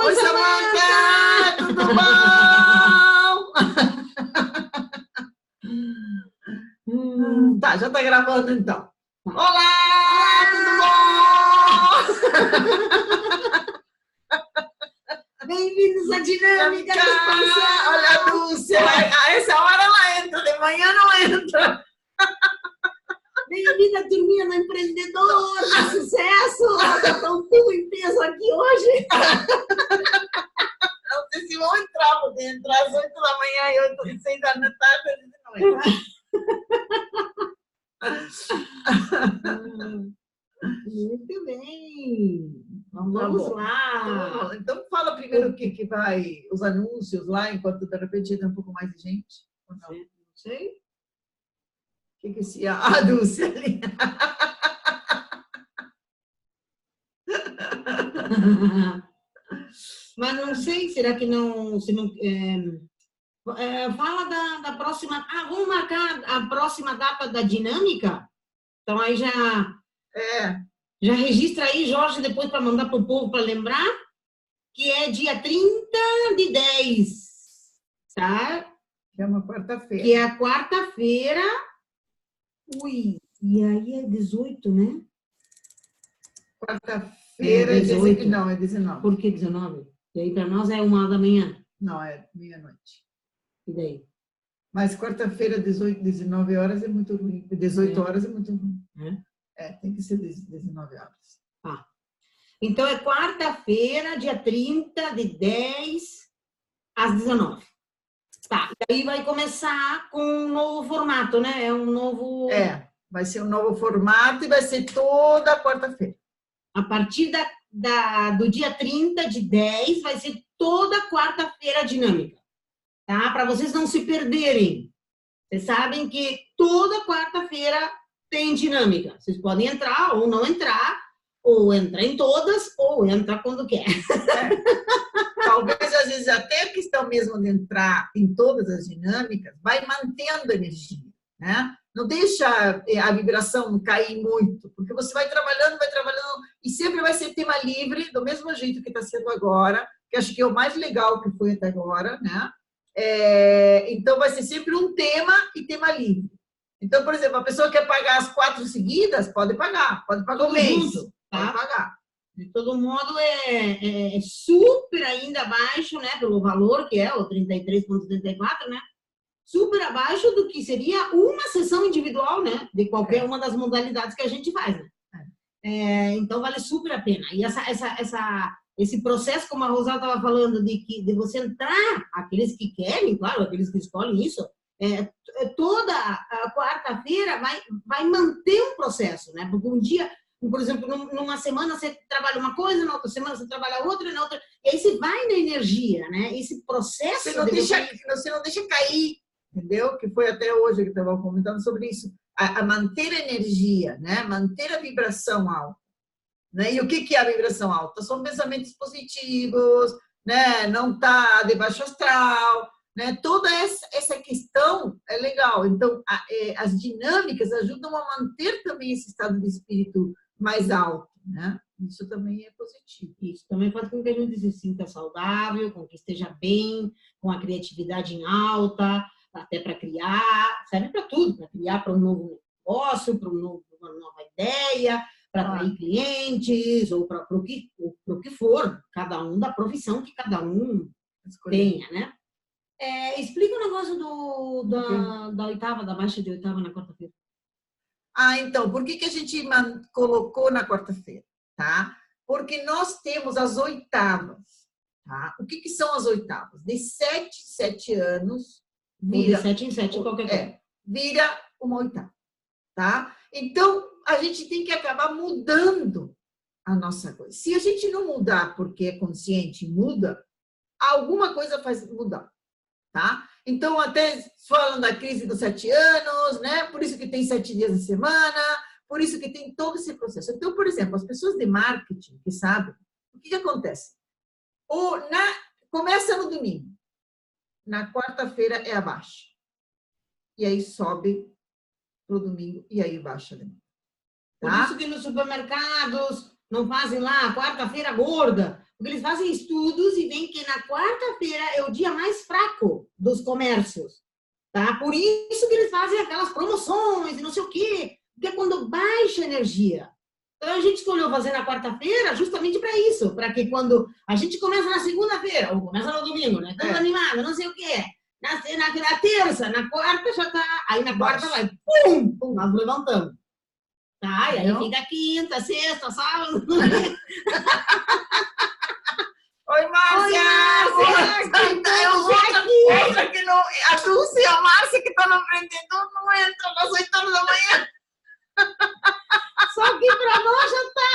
Oi, Samantha! Tudo bom? Tá, já tá gravando então. Olá, tudo bom? Bem-vindos à Dinâmica da Expansão! Olha a Dulce, a essa hora ela entra, de manhã não entra. Bem-vinda, turminha do empreendedor, de sucesso! Estão tudo em peso aqui hoje. Não sei se vão entrar, porque entrar às 8 da manhã e 8 e 6 da tarde, eles não entram. Muito bem. Então, Tá vamos bom. lá. Então fala primeiro o que vai, os anúncios lá, enquanto de repente entra um pouco mais de gente. Ou não? Não sei. O que se... Ah, Dulce ali. Mas não sei, será que não... Se não fala da próxima... Ah, vamos marcar a próxima data da Dinâmica? Então, aí já registra aí, Jorge, depois para mandar para o povo para lembrar, que é dia 30/10, tá? Que é uma quarta-feira. Que é a quarta-feira. Ui, e aí é 18, né? Quarta-feira é 18. Não, é 19. Por que 19? E aí para nós é 1 da manhã. Não, é meia-noite. E daí? Mas quarta-feira, 18, 19 horas é muito ruim. 18 horas é muito ruim. Tem que ser 19 horas. Ah. Então, é quarta-feira, dia 30/10, às 19. Tá, e aí vai começar com um novo formato, né? É um novo... vai ser um novo formato e vai ser toda quarta-feira. A partir do dia 30/10, vai ser toda quarta-feira dinâmica, tá? Para vocês não se perderem. Vocês sabem que toda quarta-feira tem dinâmica. Vocês podem entrar ou não entrar, ou entrar em todas, ou entrar quando quer. Talvez, às vezes, até a questão mesmo de entrar em todas as dinâmicas vai mantendo a energia, né? Não deixa a vibração cair muito, porque você vai trabalhando, e sempre vai ser tema livre, do mesmo jeito que está sendo agora, que acho que é o mais legal que foi até agora, né? Então, vai ser sempre um tema e tema livre. Então, por exemplo, a pessoa quer pagar as 4 seguidas, pode pagar o mês, tá? Pode pagar. De todo modo, é super ainda abaixo, né, pelo valor que é, o 33,74, né? Super abaixo do que seria uma sessão individual, né? De qualquer uma das modalidades que a gente faz, né? Então, vale super a pena. E esse processo, como a Rosana estava falando, de você entrar, aqueles que querem, claro, aqueles que escolhem isso, toda a quarta-feira vai manter um processo, né? Porque um dia... Por exemplo, numa semana você trabalha uma coisa, na outra semana você trabalha outra, na outra... E aí você vai na energia, né? Esse processo... Você não deixa cair, entendeu? Que foi até hoje que eu estava comentando sobre isso. A manter a energia, né? Manter a vibração alta. Né? E o que é a vibração alta? São pensamentos positivos, né? Não tá de baixo astral, né? Toda essa questão é legal. Então, as dinâmicas ajudam a manter também esse estado de espírito mais alto, né? Isso também é positivo. Isso também faz com que a gente se sinta saudável, com que esteja bem, com a criatividade em alta, até para criar, serve para tudo, para criar para um novo negócio, para uma nova ideia, para atrair clientes, ou para o que for, cada um da profissão que cada um tenha, né? Explica o negócio da oitava, da baixa de oitava na quarta-feira. Então, por que a gente colocou na quarta-feira, tá? Porque nós temos as oitavas, tá? O que são as oitavas? De 7 anos, vira... De 7 em 7, qualquer coisa. Vira uma oitava, tá? Então, a gente tem que acabar mudando a nossa coisa. Se a gente não mudar porque é consciente, muda, alguma coisa faz mudar, tá? Então, até falam da crise dos 7 anos, né? Por isso que tem 7 dias na semana, por isso que tem todo esse processo. Então, por exemplo, as pessoas de marketing que sabem, o que acontece? Começa no domingo, na quarta-feira é abaixo. E aí sobe pro domingo e aí baixa. Tá? Por isso que nos supermercados não fazem lá quarta-feira gorda, Porque eles fazem estudos e veem que na quarta-feira é o dia mais fraco dos comércios, tá? Por isso que eles fazem aquelas promoções e não sei o quê, porque é quando baixa a energia. Então, a gente escolheu fazer na quarta-feira justamente para isso, para que quando a gente começa na segunda-feira, ou começa no domingo, né? Estamos animados, não sei o quê. Na terça, na quarta já tá. Aí na quarta vai, pum, pum, nós levantamos. Tá? E aí fica quinta, sexta, sábado. Oi, Márcia! Outra que não. A Dulce e a Márcia que estão no empreendedor não entram às 8 horas da manhã. Só que para nós já tá,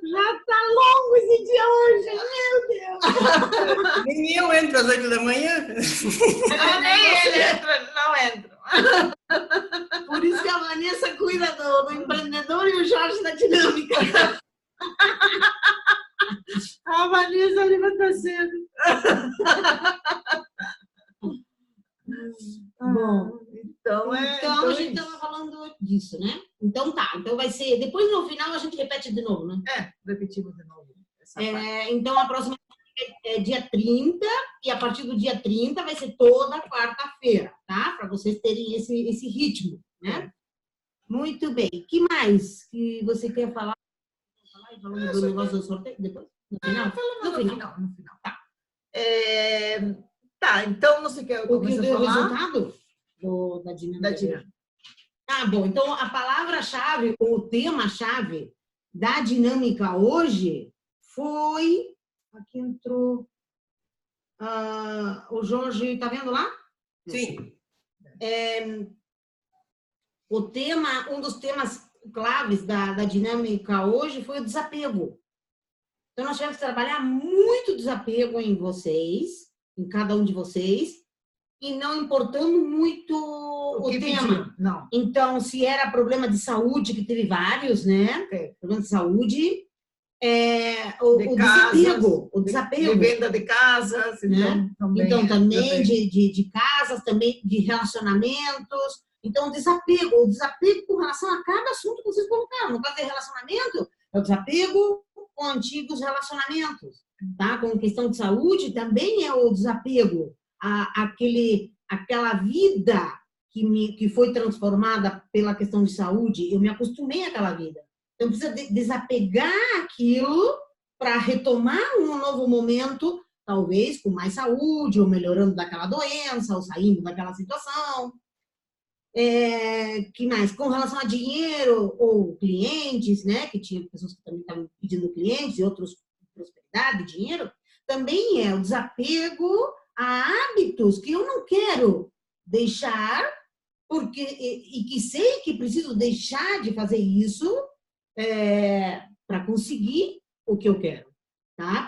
já tá longo esse dia hoje, meu Deus! Nem eu entro às 8 da manhã. Nem ele entra, não entra. Por isso que a Vanessa cuida do empreendedor e o Jorge da dinâmica. A Vanessa levanta cedo. Bom, então a gente estava falando disso, né? Então tá, então vai ser, depois no final a gente repete de novo, né? Repetimos de novo. Então a próxima é dia 30 e a partir do dia 30 vai ser toda quarta-feira, tá? Para vocês terem esse ritmo, né? Muito bem. O que mais que você quer falar? Falando do negócio do sorteio depois? No final? No final. Tá. Tá, então você quer começar a falar? O resultado da dinâmica. Ah, bom. Então, a palavra-chave, ou o tema-chave da dinâmica hoje foi... Aqui entrou... o Jorge, tá vendo lá? Sim. Um dos temas claves da dinâmica hoje foi o desapego. Então, nós tivemos que trabalhar muito desapego em vocês, em cada um de vocês, e não importando muito o tema. Não. Então, se era problema de saúde, que teve vários, né? Problema de saúde, o desapego. De venda de casas, né? Então, também de casas, também de relacionamentos. Então, o desapego com relação a cada assunto que vocês colocaram. No caso de relacionamento, é o desapego com antigos relacionamentos, tá? Com questão de saúde, também é o desapego àquela vida que foi transformada pela questão de saúde. Eu me acostumei àquela vida. Então, precisa desapegar aquilo para retomar um novo momento, talvez com mais saúde, ou melhorando daquela doença, ou saindo daquela situação. Que mais? Com relação a dinheiro ou clientes, né? Que tinha pessoas que também estavam pedindo clientes e outros prosperidade, dinheiro. Também é o desapego a hábitos que eu não quero deixar, e que sei que preciso deixar de fazer isso para conseguir o que eu quero, tá?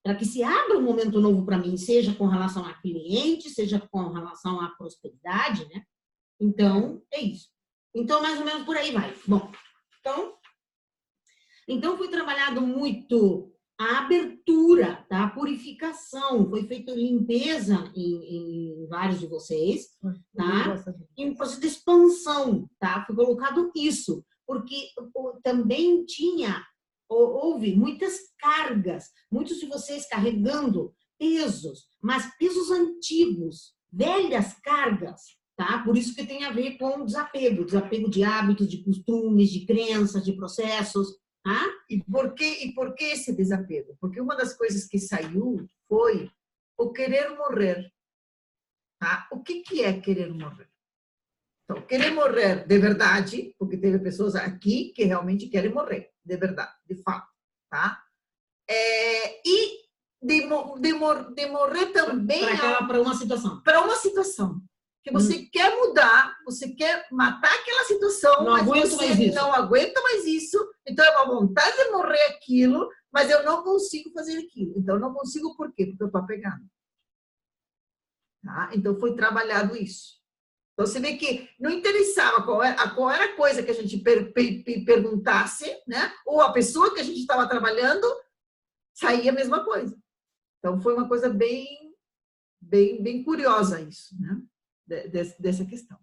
Para que se abra um momento novo para mim, seja com relação a cliente, seja com relação à prosperidade, né? Então, é isso. Então, mais ou menos por aí vai. Bom, então foi trabalhado muito a abertura, tá? A purificação. Foi feita limpeza em vários de vocês, tá? E um processo de expansão, tá? Foi colocado isso, porque também houve muitas cargas, muitos de vocês carregando pesos, mas pesos antigos, velhas cargas, tá? Por isso que tem a ver com desapego de hábitos, de costumes, de crenças, de processos, tá? E por que esse desapego? Porque uma das coisas que saiu foi o querer morrer, tá? O que é querer morrer? Então, querer morrer de verdade, porque teve pessoas aqui que realmente querem morrer, de verdade, de fato, tá? E de morrer também... Para uma situação. Para uma situação. Que você quer mudar, você quer matar aquela situação, mas você não aguenta mais isso, então é uma vontade de morrer aquilo, mas eu não consigo fazer aquilo. Então, eu não consigo por quê? Porque eu estou apegando. Tá? Então, foi trabalhado isso. Então, você vê que não interessava qual era a coisa que a gente perguntasse, né? Ou a pessoa que a gente estava trabalhando, saía a mesma coisa. Então, foi uma coisa bem curiosa isso, né? Dessa questão.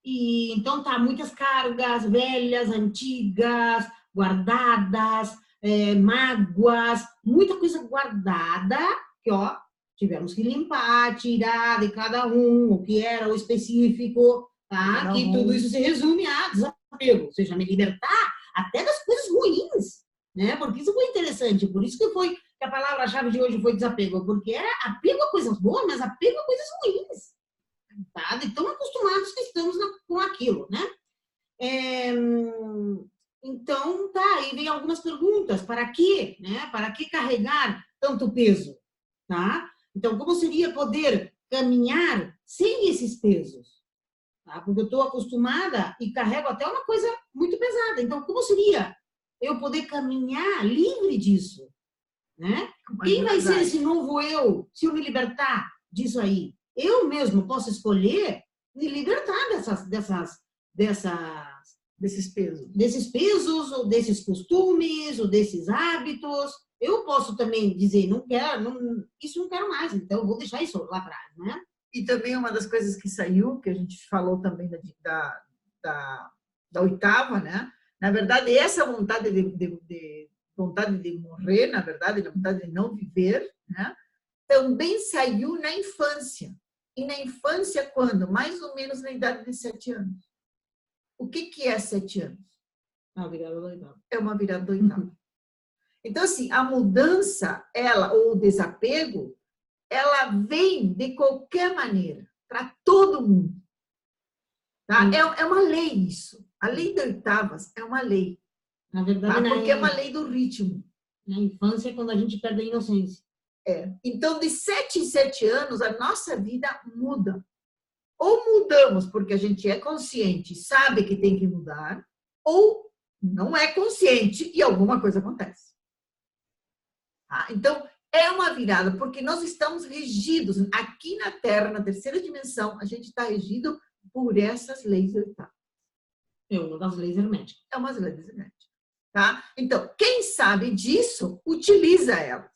E então tá muitas cargas velhas, antigas, guardadas, mágoas, muita coisa guardada que, ó, tivemos que limpar, tirar de cada um o que era o específico, tá? Que tudo isso se resume a desapego, ou seja, me libertar até das coisas ruins, né? Porque isso foi interessante, por isso que a palavra-chave de hoje foi desapego, porque era apego a coisas boas, mas apego a coisas ruins, tá? De tão acostumados que estamos com aquilo, né? Então, tá, aí vem algumas perguntas. Para quê? Né? Para que carregar tanto peso? Tá? Então, como seria poder caminhar sem esses pesos? Tá? Porque eu estou acostumada e carrego até uma coisa muito pesada. Então, como seria eu poder caminhar livre disso? Né? Quem vai ser esse novo eu se eu me libertar disso aí? Eu mesmo posso escolher me libertar desses pesos, ou desses costumes, ou desses hábitos. Eu posso também dizer, isso não quero mais, então eu vou deixar isso lá atrás, né? E também uma das coisas que saiu, que a gente falou também da oitava, né? Na verdade, essa vontade vontade de morrer, na verdade, a vontade de não viver, né? Também saiu na infância. E na infância, quando? Mais ou menos na idade de 7 anos. O que é 7 anos? A virada do oitavo. É uma virada do oitavo. Então, assim, a mudança, ou o desapego, ela vem de qualquer maneira, para todo mundo. Tá? É uma lei isso. A lei de oitavas é uma lei. Na verdade, tá? Porque é uma lei do ritmo. Na infância é quando a gente perde a inocência. Então, de 7 em 7 anos, a nossa vida muda. Ou mudamos porque a gente é consciente, sabe que tem que mudar, ou não é consciente e alguma coisa acontece. Tá? Então, é uma virada, porque nós estamos regidos, aqui na Terra, na terceira dimensão, a gente está regido por essas leis oitavas. É uma das leis herméticas. É uma das leis herméticas. Tá? Então, quem sabe disso, utiliza elas.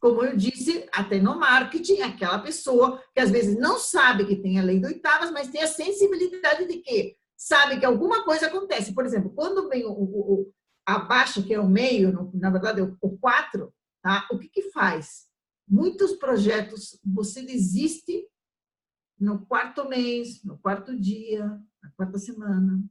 Como eu disse, até no marketing, aquela pessoa que às vezes não sabe que tem a lei de oitavas, mas tem a sensibilidade de que sabe que alguma coisa acontece. Por exemplo, quando vem abaixo, que é o meio, na verdade é o 4, tá? O que faz? Muitos projetos você desiste no 4º mês, no 4º dia, na 4ª semana.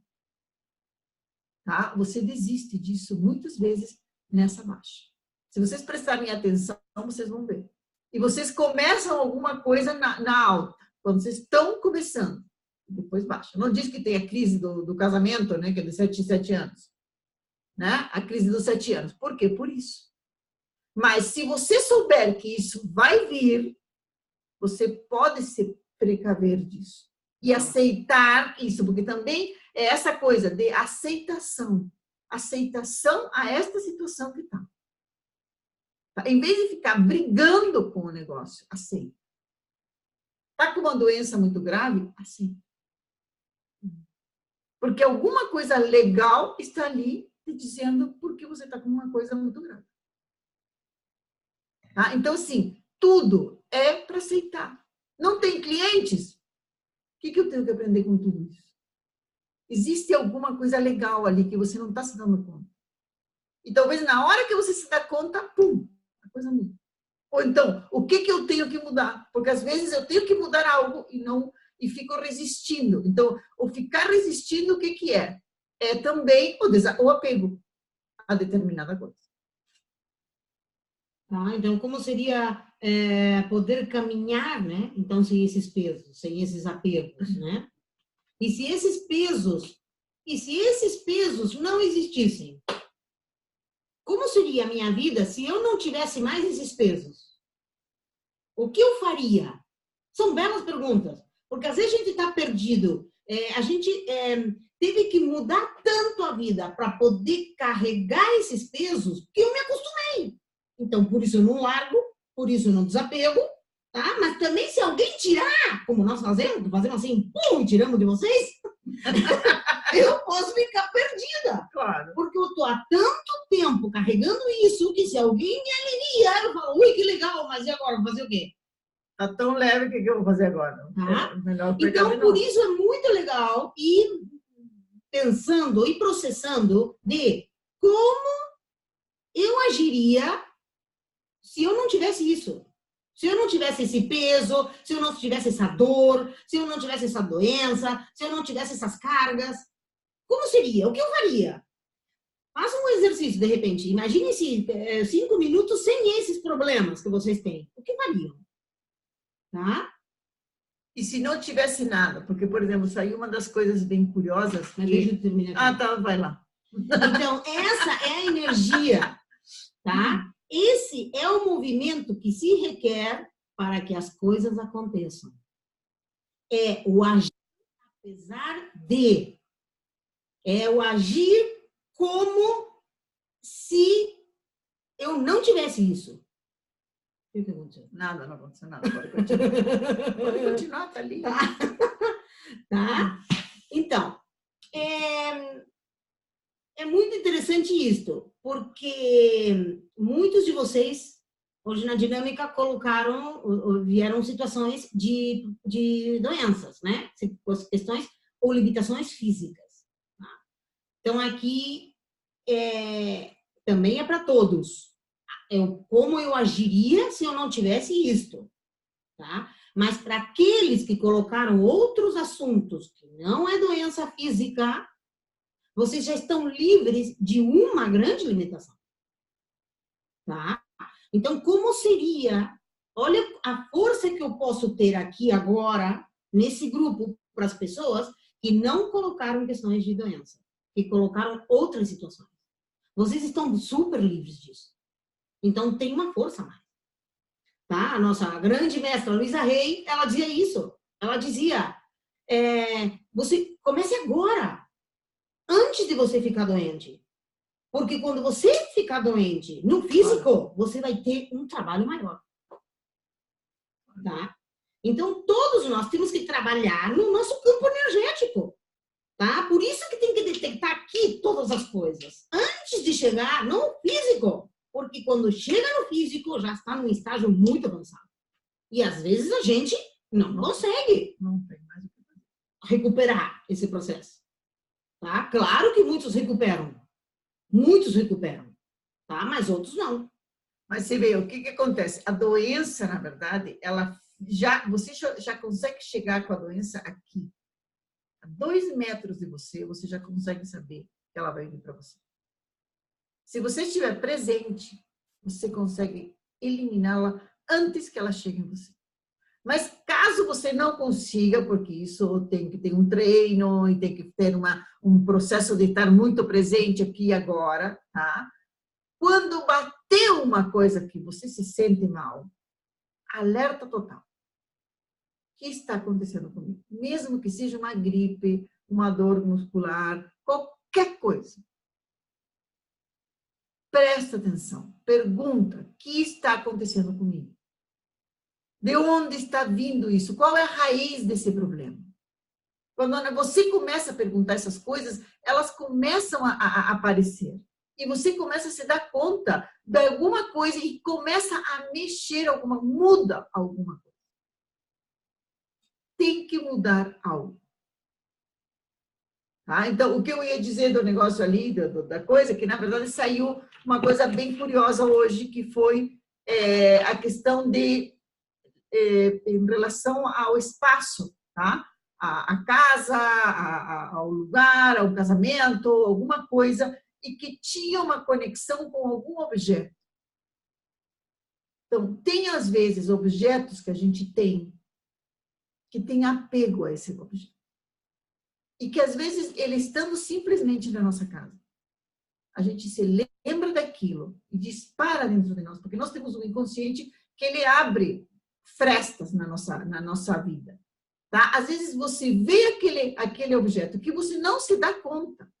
Tá? Você desiste disso muitas vezes nessa baixa. Se vocês prestarem atenção, vocês vão ver. E vocês começam alguma coisa na alta, quando vocês estão começando. Depois baixa. Não diz que tem a crise do casamento, né, que é de 7 em 7 anos. Né? A crise dos 7 anos. Por quê? Por isso. Mas se você souber que isso vai vir, você pode se precaver disso. E aceitar isso, porque também é essa coisa de aceitação. Aceitação a esta situação que está. Em vez de ficar brigando com o negócio, aceita. Está com uma doença muito grave? Aceita. Porque alguma coisa legal está ali te dizendo porque você está com uma coisa muito grave. Tá? Então, assim, tudo é para aceitar. Não tem clientes? O que eu tenho que aprender com tudo isso? Existe alguma coisa legal ali que você não está se dando conta. E talvez na hora que você se dá conta, pum, a coisa muda. Ou então, o que eu tenho que mudar? Porque às vezes eu tenho que mudar algo e fico resistindo. Então, o ficar resistindo, o que é? É também o apego a determinada coisa. Tá? Então, como seria poder caminhar, né? Então, sem esses pesos, sem esses apegos, né? E se esses pesos não existissem? Como seria a minha vida se eu não tivesse mais esses pesos? O que eu faria? São belas perguntas, porque às vezes a gente está perdido. A gente teve que mudar tanto a vida para poder carregar esses pesos que eu me acostumei. Então, por isso eu não largo, por isso eu não desapego, tá? Mas também se alguém tirar, como nós fazemos assim, pum, tiramos de vocês, eu posso ficar perdida. Claro. Porque eu estou há tanto tempo carregando isso que se alguém me alivia, eu falo, ui, que legal, mas e agora? Vou fazer o quê? Tá tão leve que eu vou fazer agora? Tá? Melhor Então, por isso é muito legal ir pensando e processando de como eu agiria se eu não tivesse isso. Se eu não tivesse esse peso, se eu não tivesse essa dor, se eu não tivesse essa doença, se eu não tivesse essas cargas, como seria? O que eu faria? Faça um exercício, de repente. Imagine-se 5 minutos sem esses problemas que vocês têm. O que fariam? Tá? E se não tivesse nada? Porque, por exemplo, saiu uma das coisas bem curiosas. Mas deixa eu terminar aqui. Ah, tá, vai lá. Então, essa é a energia, tá? Esse é o movimento que se requer para que as coisas aconteçam. É o agir apesar de. É o agir como se eu não tivesse isso. O que aconteceu? Nada, não aconteceu nada. Pode continuar. Pode continuar, tá ali. Tá? Então, é muito interessante isso, porque muitos de vocês, hoje na dinâmica, vieram situações de doenças, né? Questões ou limitações físicas. Tá? Então, aqui também é para todos. Como eu agiria se eu não tivesse isto, tá? Mas para aqueles que colocaram outros assuntos que não é doença física, vocês já estão livres de uma grande limitação, tá? Então, como seria? Olha a força que eu posso ter aqui agora, nesse grupo, para as pessoas que não colocaram questões de doença, que colocaram outras situações. Vocês estão super livres disso. Então, tem uma força a mais. Tá? A nossa grande mestra, Luísa Rey, ela dizia isso. Ela dizia, você comece agora, antes de você ficar doente. Porque quando você ficar doente no físico, você vai ter um trabalho maior. Tá? Então, todos nós temos que trabalhar no nosso campo energético. Tá? Por isso que tem que detectar aqui todas as coisas. Antes de chegar no físico. Porque quando chega no físico, já está num estágio muito avançado. E às vezes a gente não consegue recuperar esse processo. Tá? Claro que muitos recuperam. Muitos recuperam. Tá? Mas outros não. Mas você vê, o que acontece? A doença, na verdade, você já consegue chegar com a doença aqui. A 2 metros de você, você já consegue saber que ela vai vir para você. Se você estiver presente, você consegue eliminá-la antes que ela chegue em você. Mas caso você não consiga, porque isso tem que ter um treino e tem que ter um processo de estar muito presente aqui e agora, tá? Quando bater uma coisa que você se sente mal, alerta total. O que está acontecendo comigo? Mesmo que seja uma gripe, uma dor muscular, qualquer coisa. Presta atenção, pergunta, o que está acontecendo comigo? De onde está vindo isso? Qual é a raiz desse problema? Quando você começa a perguntar essas coisas, elas começam a aparecer. E você começa a se dar conta de alguma coisa e começa a mexer muda alguma coisa. Tem que mudar algo. Tá? Então, o que eu ia dizer do negócio ali, da coisa, que na verdade saiu uma coisa bem curiosa hoje, que foi a questão em relação ao espaço, tá? A casa, ao lugar, ao casamento, alguma coisa, e que tinha uma conexão com algum objeto. Então, tem às vezes objetos que a gente tem que tem apego a esse objeto. E que, às vezes, ele estando simplesmente na nossa casa, a gente se lembra daquilo e dispara dentro de nós, porque nós temos um inconsciente que ele abre frestas na nossa vida. Tá? Às vezes, você vê aquele objeto que você não se dá conta.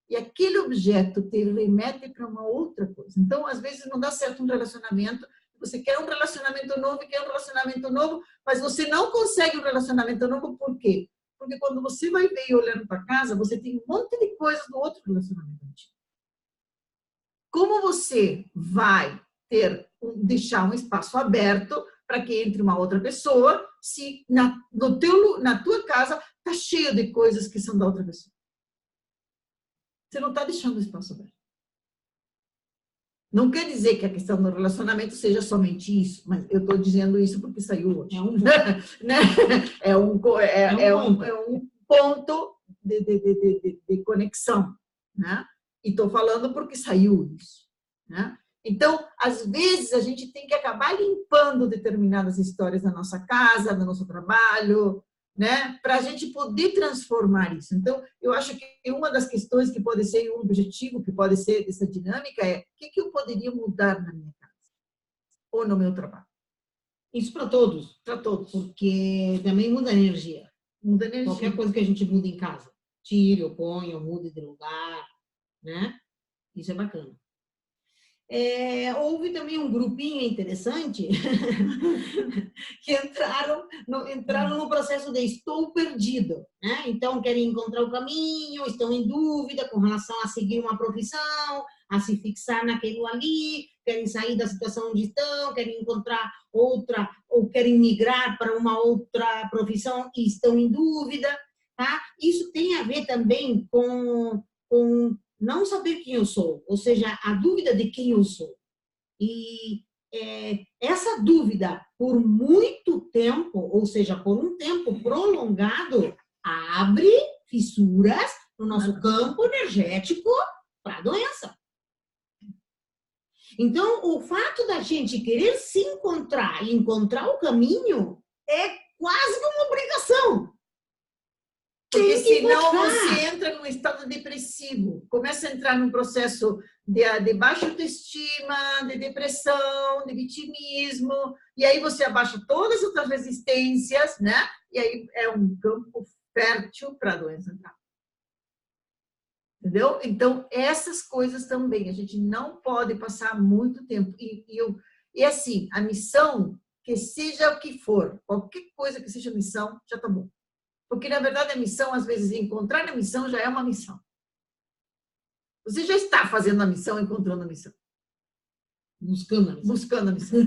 E aquele objeto te remete para uma outra coisa. Então, às vezes, não dá certo um relacionamento. Você quer um relacionamento novo, mas você não consegue um relacionamento novo. Por quê? Porque quando você vai ver e olhando para casa, você tem um monte de coisas do outro relacionamento antigo. Como você vai deixar um espaço aberto para que entre uma outra pessoa, se na tua casa está cheio de coisas que são da outra pessoa. Você não está deixando o espaço aberto. Não quer dizer que a questão do relacionamento seja somente isso, mas eu estou dizendo isso porque saiu hoje. É um ponto de conexão, né? E estou falando porque saiu isso, né? Então, às vezes, a gente tem que acabar limpando determinadas histórias da nossa casa, do nosso trabalho, né? Para a gente poder transformar isso. Então, eu acho que uma das questões que pode ser um objetivo, que pode ser dessa dinâmica é o que eu poderia mudar na minha casa ou no meu trabalho. Isso para todos. Para todos. Porque também muda a energia. Muda a energia. Qualquer coisa que a gente muda em casa. Tire, ou põe, ou mude de lugar, né? Isso é bacana. Houve também um grupinho interessante que entraram no processo de estou perdido, né? Então, querem encontrar o caminho, estão em dúvida com relação a seguir uma profissão, a se fixar naquilo ali, querem sair da situação onde estão, querem encontrar outra, ou querem migrar para uma outra profissão e estão em dúvida, tá? Isso tem a ver também com não saber quem eu sou, ou seja, a dúvida de quem eu sou. E essa dúvida, por muito tempo, ou seja, por um tempo prolongado, abre fissuras no nosso campo energético para a doença. Então, o fato da gente querer se encontrar e encontrar o caminho é quase que uma obrigação. Porque senão você entra num estado depressivo, começa a entrar num processo de baixa autoestima, de depressão, de vitimismo, e aí você abaixa todas as outras resistências, né? E aí é um campo fértil para a doença entrar. Entendeu? Então, essas coisas também, a gente não pode passar muito tempo. E assim, a missão, que seja o que for, qualquer coisa que seja missão, já tá bom. Porque, na verdade, a missão, às vezes, encontrar a missão já é uma missão. Você já está fazendo a missão, encontrando a missão. Buscando a missão.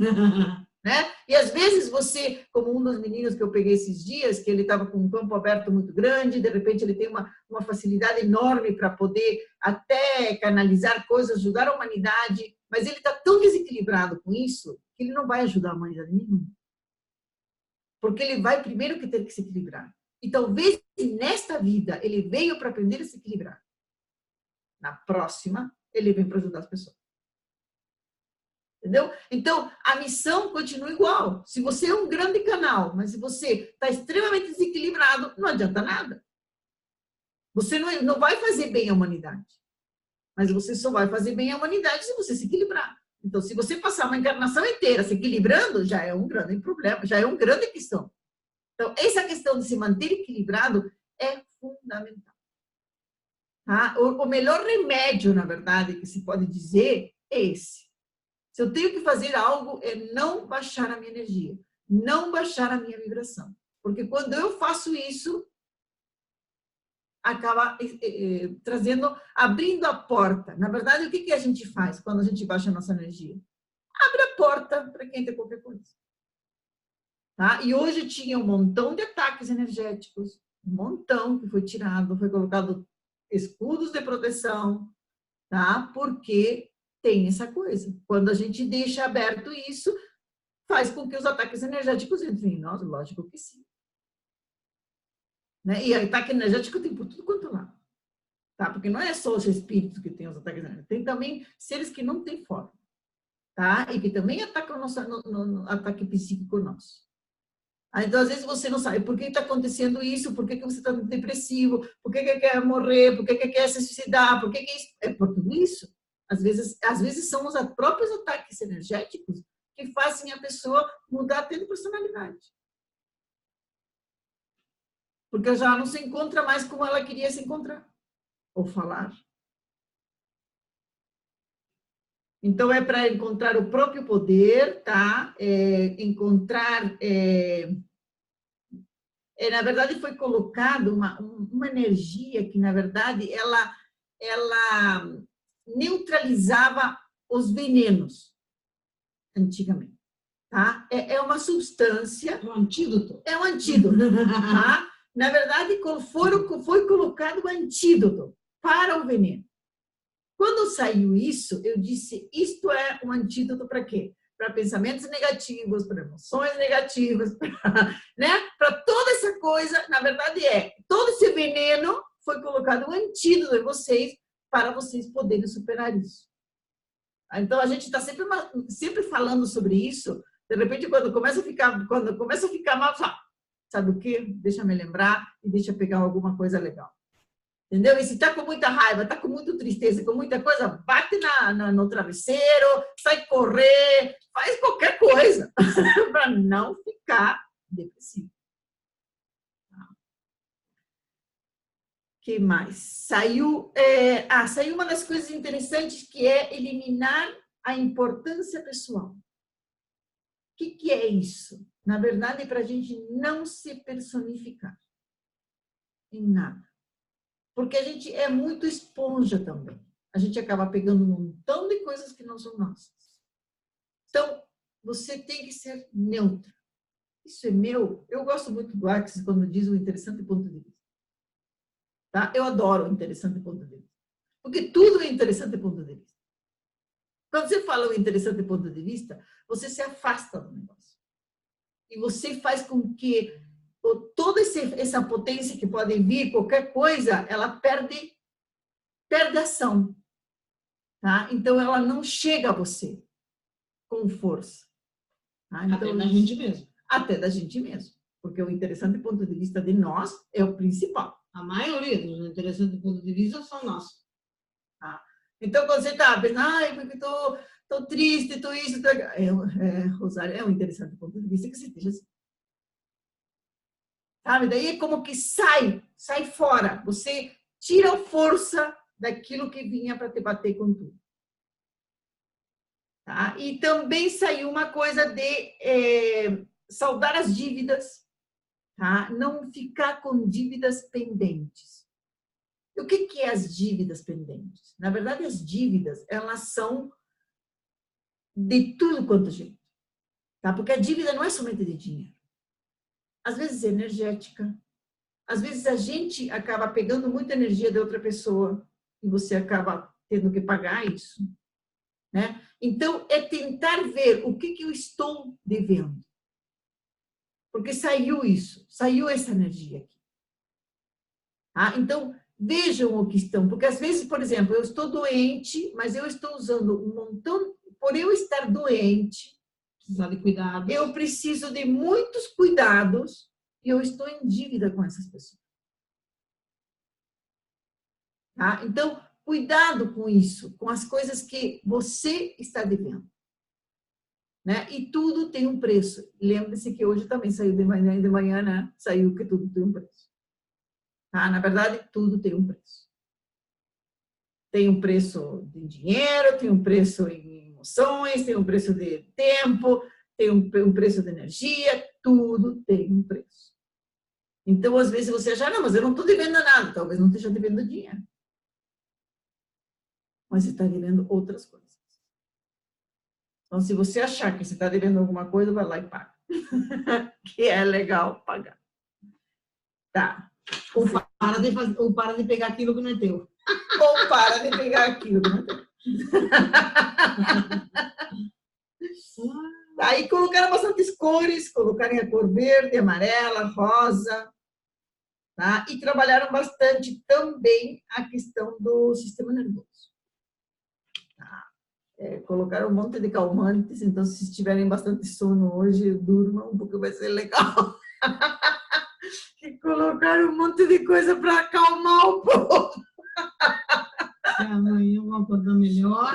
Né? E, às vezes, você, como um dos meninos que eu peguei esses dias, que ele estava com um campo aberto muito grande, de repente ele tem uma facilidade enorme para poder até canalizar coisas, ajudar a humanidade, mas ele está tão desequilibrado com isso que ele não vai ajudar a humanidade nenhuma. Porque ele vai primeiro que ter que se equilibrar. E talvez nesta vida ele veio para aprender a se equilibrar. Na próxima, ele vem para ajudar as pessoas. Entendeu? Então, a missão continua igual. Se você é um grande canal, mas se você está extremamente desequilibrado, não adianta nada. Você não vai fazer bem à humanidade. Mas você só vai fazer bem à humanidade se você se equilibrar. Então, se você passar uma encarnação inteira se equilibrando, já é um grande problema, já é uma grande questão. Então, essa questão de se manter equilibrado é fundamental. Tá? O melhor remédio, na verdade, que se pode dizer é esse. Se eu tenho que fazer algo, é não baixar a minha energia, não baixar a minha vibração. Porque quando eu faço isso, acaba abrindo a porta. Na verdade, o que a gente faz quando a gente baixa a nossa energia? Abre a porta para quem tem qualquer coisa. Tá? E hoje tinha um montão de ataques energéticos, um montão que foi tirado, foi colocado escudos de proteção, tá? Porque tem essa coisa. Quando a gente deixa aberto isso, faz com que os ataques energéticos entrem em nós, lógico que sim. Né? E ataque energético tem por tudo quanto lá. Tá? Porque não é só os espíritos que têm os ataques energéticos, tem também seres que não têm forma. Tá? E que também atacam no ataque psíquico nosso. Então, às vezes, você não sabe por que está acontecendo isso, por que você está depressivo, por que quer morrer, por que quer se suicidar, por que isso? É por tudo isso. Às vezes são os próprios ataques energéticos que fazem a pessoa mudar até de personalidade. Porque já não se encontra mais como ela queria se encontrar. Ou falar. Então, é para encontrar o próprio poder, tá? Encontrar... na verdade, foi colocado uma energia que, na verdade, ela neutralizava os venenos, antigamente. tá? É uma substância, Um antídoto. é um antídoto, tá? Na verdade, foi colocado um antídoto para o veneno. Quando saiu isso, eu disse, isto é um antídoto para quê? Para pensamentos negativos, para emoções negativas, né? Para toda essa coisa, na verdade todo esse veneno foi colocado um antídoto em vocês para vocês poderem superar isso. Então, a gente está sempre falando sobre isso, de repente, quando começa a ficar mal, sabe o quê? Deixa me lembrar e deixa pegar alguma coisa legal. Entendeu? E se está com muita raiva, está com muita tristeza, com muita coisa, bate no travesseiro, sai correr, faz qualquer coisa para não ficar depressivo. Que mais? Saiu uma das coisas interessantes, que é eliminar a importância pessoal. O que é isso? Na verdade, é para a gente não se personificar em nada. Porque a gente é muito esponja também. A gente acaba pegando um montão de coisas que não são nossas. Então, você tem que ser neutra. Isso é meu. Eu gosto muito do Axis quando diz o interessante ponto de vista. Tá? Eu adoro o interessante ponto de vista. Porque tudo é interessante ponto de vista. Quando você fala o interessante ponto de vista, você se afasta do negócio. E você faz com que toda essa potência que pode vir, qualquer coisa, ela perde ação. Tá? Então, ela não chega a você com força. Tá? Então, Até da gente mesmo. Até da gente mesmo. Porque o interessante ponto de vista de nós é o principal. A maioria dos interessantes pontos de vista são nossos. Tá? Então, quando você está pensando, porque estou triste, estou isso, Rosário, é um interessante ponto de vista que você esteja assim. Sabe? Daí é como que sai fora. Você tira a força daquilo que vinha para te bater com tudo. Tá? E também saiu uma coisa de saldar as dívidas, tá? Não ficar com dívidas pendentes. E o que é as dívidas pendentes? Na verdade, as dívidas, elas são de tudo quanto é jeito. Tá? Porque a dívida não é somente de dinheiro. Às vezes é energética. Às vezes a gente acaba pegando muita energia de outra pessoa e você acaba tendo que pagar isso. Né? Então, é tentar ver o que eu estou devendo. Porque saiu isso, saiu essa energia aqui. Tá? Então, vejam o que estão. Porque às vezes, por exemplo, eu estou doente, mas eu estou usando um montão... Por eu estar doente, precisar de cuidados. Eu preciso de muitos cuidados e eu estou em dívida com essas pessoas. Tá? Então, cuidado com isso, com as coisas que você está devendo. Né? E tudo tem um preço. Lembre-se que hoje também saiu de manhã, né? Saiu que tudo tem um preço. Tá? Na verdade, tudo tem um preço. Tem um preço de dinheiro, tem um preço em emoções, tem um preço de tempo, tem um preço de energia, tudo tem um preço. Então, às vezes, você acha, não, mas eu não estou devendo nada. Talvez não esteja devendo dinheiro. Mas você está devendo outras coisas. Então, se você achar que você está devendo alguma coisa, vai lá e paga. Que é legal pagar. Tá. Ou para de pegar aquilo que não é teu. Ou para de pegar aquilo que não é teu. Aí colocaram bastantes cores, colocaram a cor verde, amarela, rosa, tá? E trabalharam bastante também a questão do sistema nervoso. Tá? Colocaram um monte de calmantes, então se tiverem bastante sono hoje, durmam, porque vai ser legal. E colocaram um monte de coisa para acalmar o povo. Amanhã eu vou acordar melhor.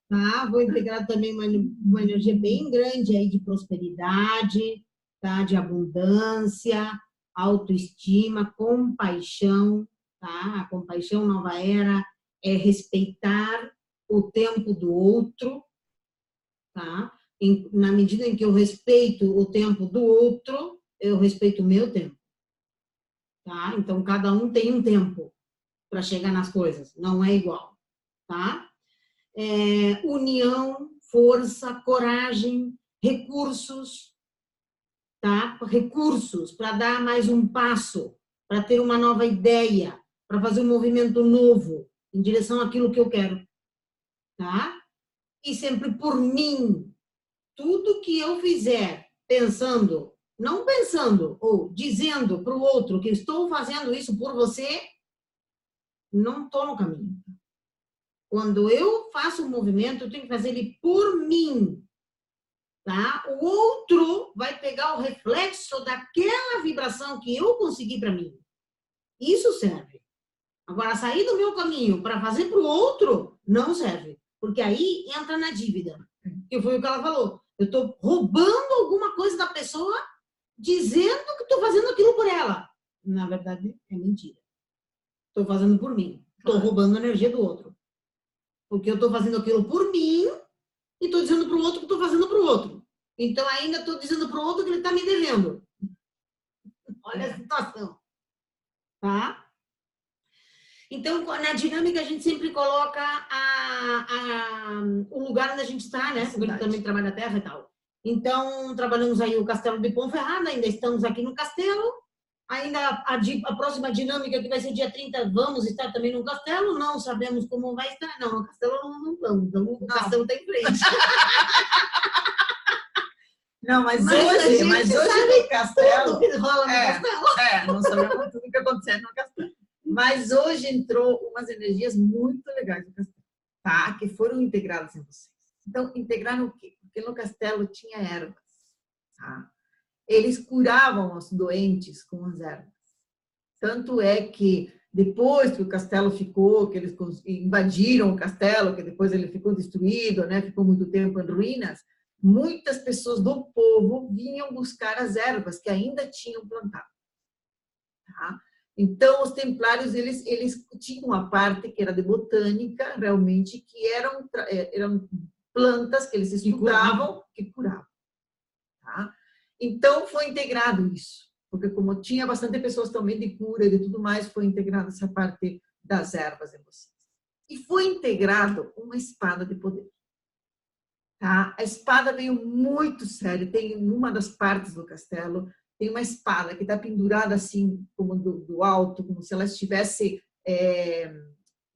Tá? Vou integrar também uma energia bem grande aí de prosperidade, tá? De abundância, autoestima, compaixão, tá? A compaixão nova era é respeitar o tempo do outro, tá? Na medida em que eu respeito o tempo do outro, eu respeito o meu tempo, tá? Então, cada um tem um tempo para chegar nas coisas, não é igual, tá? União, força, coragem, recursos, tá? Recursos para dar mais um passo, para ter uma nova ideia, para fazer um movimento novo em direção àquilo que eu quero, tá? E sempre por mim. Tudo que eu fizer pensando, não pensando ou dizendo para o outro que estou fazendo isso por você, não estou no caminho. Quando eu faço um movimento, eu tenho que fazer ele por mim, tá? O outro vai pegar o reflexo daquela vibração que eu consegui para mim. Isso serve. Agora, sair do meu caminho para fazer para o outro, não serve. Porque aí entra na dívida. Que foi o que ela falou. Eu estou roubando alguma coisa da pessoa, dizendo que estou fazendo aquilo por ela. Na verdade, é mentira. Estou fazendo por mim. Estou roubando a energia do outro. Porque eu estou fazendo aquilo por mim e estou dizendo para o outro que estou fazendo para o outro. Então, ainda estou dizendo para o outro que ele está me devendo. Olha a situação. Tá? Então, na dinâmica, a gente sempre coloca o lugar onde a gente está, né? Porque a gente também trabalha na Terra e tal. Então, trabalhamos aí o Castelo de Ponferrada, ainda estamos aqui no Castelo. Ainda a próxima dinâmica, que vai ser dia 30, vamos estar também no Castelo. Não sabemos como vai estar. Não, no Castelo não vamos. Então, o Castelo está em frente. Não, mas hoje no Castelo... Tudo que rola no Castelo. Não sabemos tudo o que acontece no Castelo. Mas hoje entrou umas energias muito legais no Castelo, tá? Que foram integradas em vocês. Então, integraram o quê? Porque no Castelo tinha ervas, tá? Eles curavam os doentes com as ervas. Tanto é que depois que o Castelo ficou, que eles invadiram o Castelo, que depois ele ficou destruído, né? Ficou muito tempo em ruínas, muitas pessoas do povo vinham buscar as ervas que ainda tinham plantado, tá? Então, os templários, eles tinham uma parte que era de botânica, realmente, que eram plantas que eles estudavam, que curavam. Tá? Então, foi integrado isso, porque como tinha bastante pessoas também de cura e de tudo mais, foi integrada essa parte das ervas em vocês. E foi integrado uma espada de poder. Tá? A espada veio muito séria, tem uma das partes do castelo, tem uma espada que está pendurada assim, como do alto, como se ela estivesse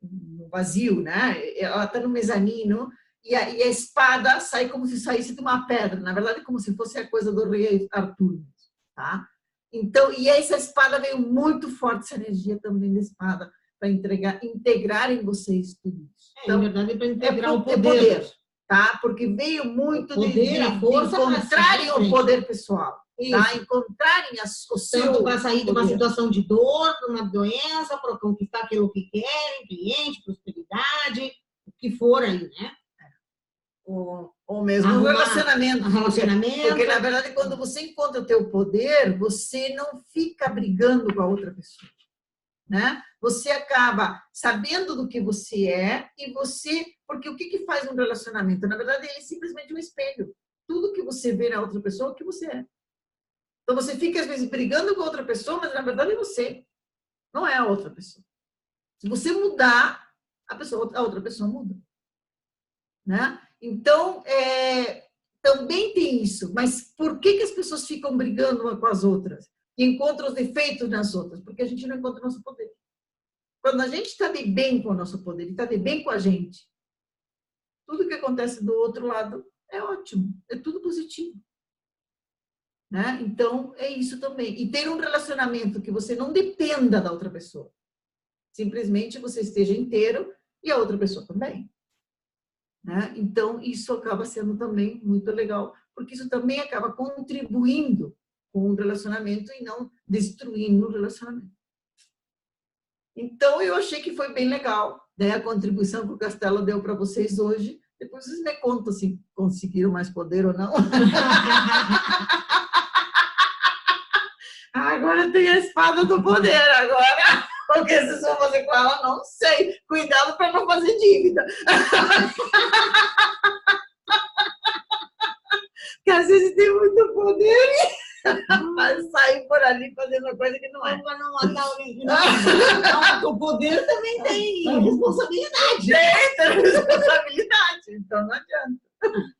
no vazio, né? Ela está no mezanino, e a espada sai como se saísse de uma pedra, na verdade, como se fosse a coisa do rei Arthur, tá? Então, e essa espada veio muito forte, essa energia também da espada, para integrar em vocês tudo isso. Então, na verdade, para integrar o poder. Tá? Porque veio muito de força encontrarem o poder pessoal. Tá? Encontrarem o seu tanto para sair de uma situação de dor, para uma doença, para conquistar aquilo que querem, cliente, prosperidade, o que for aí, né? Ou mesmo um relacionamento. Porque, na verdade, quando você encontra o teu poder, você não fica brigando com a outra pessoa. Né? Você acaba sabendo do que você é e você... Porque o que faz um relacionamento? Na verdade, ele é simplesmente um espelho. Tudo que você vê na outra pessoa é o que você é. Então, você fica, às vezes, brigando com a outra pessoa, mas, na verdade, é você. Não é a outra pessoa. Se você mudar, a outra pessoa muda. Né? Então, também tem isso. Mas por que as pessoas ficam brigando uma com as outras? E encontram os defeitos nas outras? Porque a gente não encontra o nosso poder. Quando a gente está de bem com o nosso poder, está de bem com a gente, tudo que acontece do outro lado é ótimo, é tudo positivo. Né? Então, é isso também. E ter um relacionamento que você não dependa da outra pessoa. Simplesmente você esteja inteiro e a outra pessoa também. Né? Então, isso acaba sendo também muito legal, porque isso também acaba contribuindo com o relacionamento e não destruindo o relacionamento. Então, eu achei que foi bem legal, né, a contribuição que o Castelo deu para vocês hoje. Depois vocês me contam se conseguiram mais poder ou não. Agora tem a espada do poder, agora. O que vocês vão fazer com ela, não sei. Cuidado para não fazer dívida. Porque às vezes tem muito poder mas sair por ali fazendo coisa que não é. Para não matar o o poder também tem responsabilidade. Tem responsabilidade, então não adianta.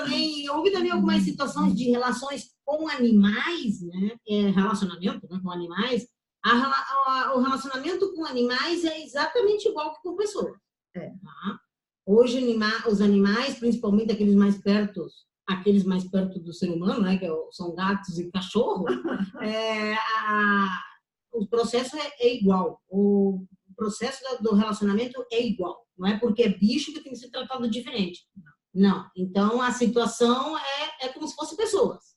também, houve também algumas situações de relações com animais, né? Relacionamento, né, com animais. O relacionamento com animais é exatamente igual que com pessoas. Tá? Hoje, os animais, principalmente aqueles mais perto do ser humano, né, que são gatos e cachorros, o processo é igual. O processo do relacionamento é igual. Não é porque é bicho que tem que ser tratado diferente. Não. Então, a situação é como se fossem pessoas.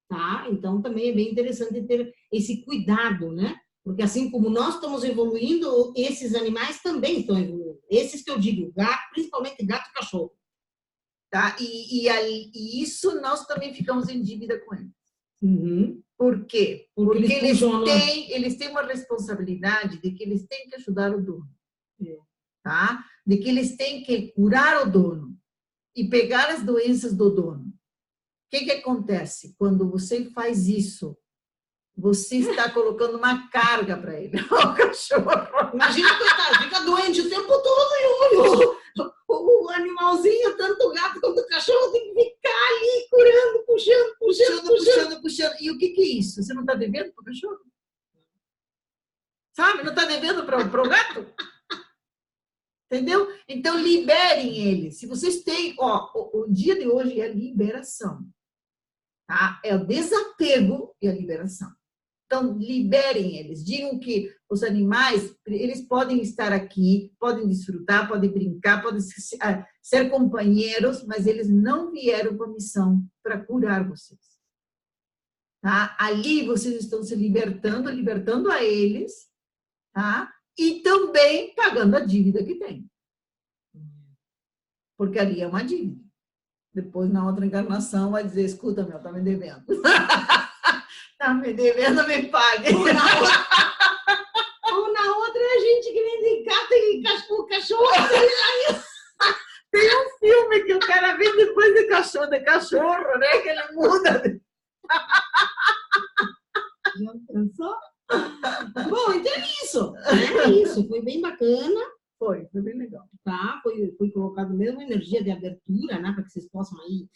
Tá? Então, também é bem interessante ter esse cuidado, né? Porque assim como nós estamos evoluindo, esses animais também estão evoluindo. Esses que eu digo, gato, principalmente gato e cachorro. Tá? E isso nós também ficamos em dívida com eles. Uhum. Por quê? Porque eles eles têm uma responsabilidade de que eles têm que ajudar o dono. Tá? De que eles têm que curar o dono e pegar as doenças do dono. O que acontece? Quando você faz isso, você está colocando uma carga para ele, o cachorro. Imagina, coitado, fica doente o tempo todo e o animalzinho, tanto o gato quanto o cachorro, tem que ficar ali curando, puxando. E o que é isso? Você não está devendo para o cachorro? Sabe? Não está devendo para o gato? Entendeu? Então, liberem eles. Se vocês têm... o dia de hoje é a liberação. Tá? É o desapego e a liberação. Então, liberem eles. Digam que os animais, eles podem estar aqui, podem desfrutar, podem brincar, podem ser companheiros, mas eles não vieram com a missão para curar vocês. Tá? Ali vocês estão se libertando a eles, tá? E também pagando a dívida que tem. Porque ali é uma dívida. Depois, na outra encarnação, vai dizer, escuta, meu, tá me devendo. Tá me devendo, me pague. Ou na outra, a gente que nem gato e cachorro. Tem um filme que o cara vem depois de cachorro, né? Que ele muda. Já pensou? Bom, então é isso. É isso. Foi bem bacana. Foi bem legal. Tá? Foi colocado mesmo energia de abertura, né? Para que vocês possam aí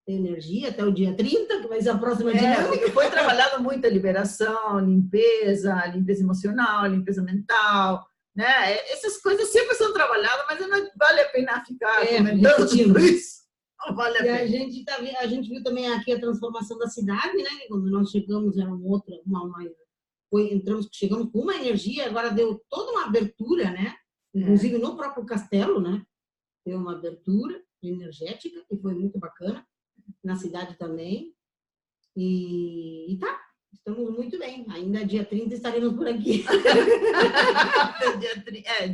ter energia até o dia 30, que vai ser a próxima dinâmica. Foi trabalhado muito a liberação, limpeza emocional, limpeza mental, né? Essas coisas sempre são trabalhadas, mas não vale a pena ficar comentando tudo isso. Não vale a pena. A gente viu também aqui a transformação da cidade, né? Quando nós chegamos, era chegamos com uma energia, agora deu toda uma abertura, né? Inclusive no próprio castelo, né? Deu uma abertura energética e foi muito bacana. Na cidade também. E tá, estamos muito bem. Ainda dia 30 estaremos por aqui.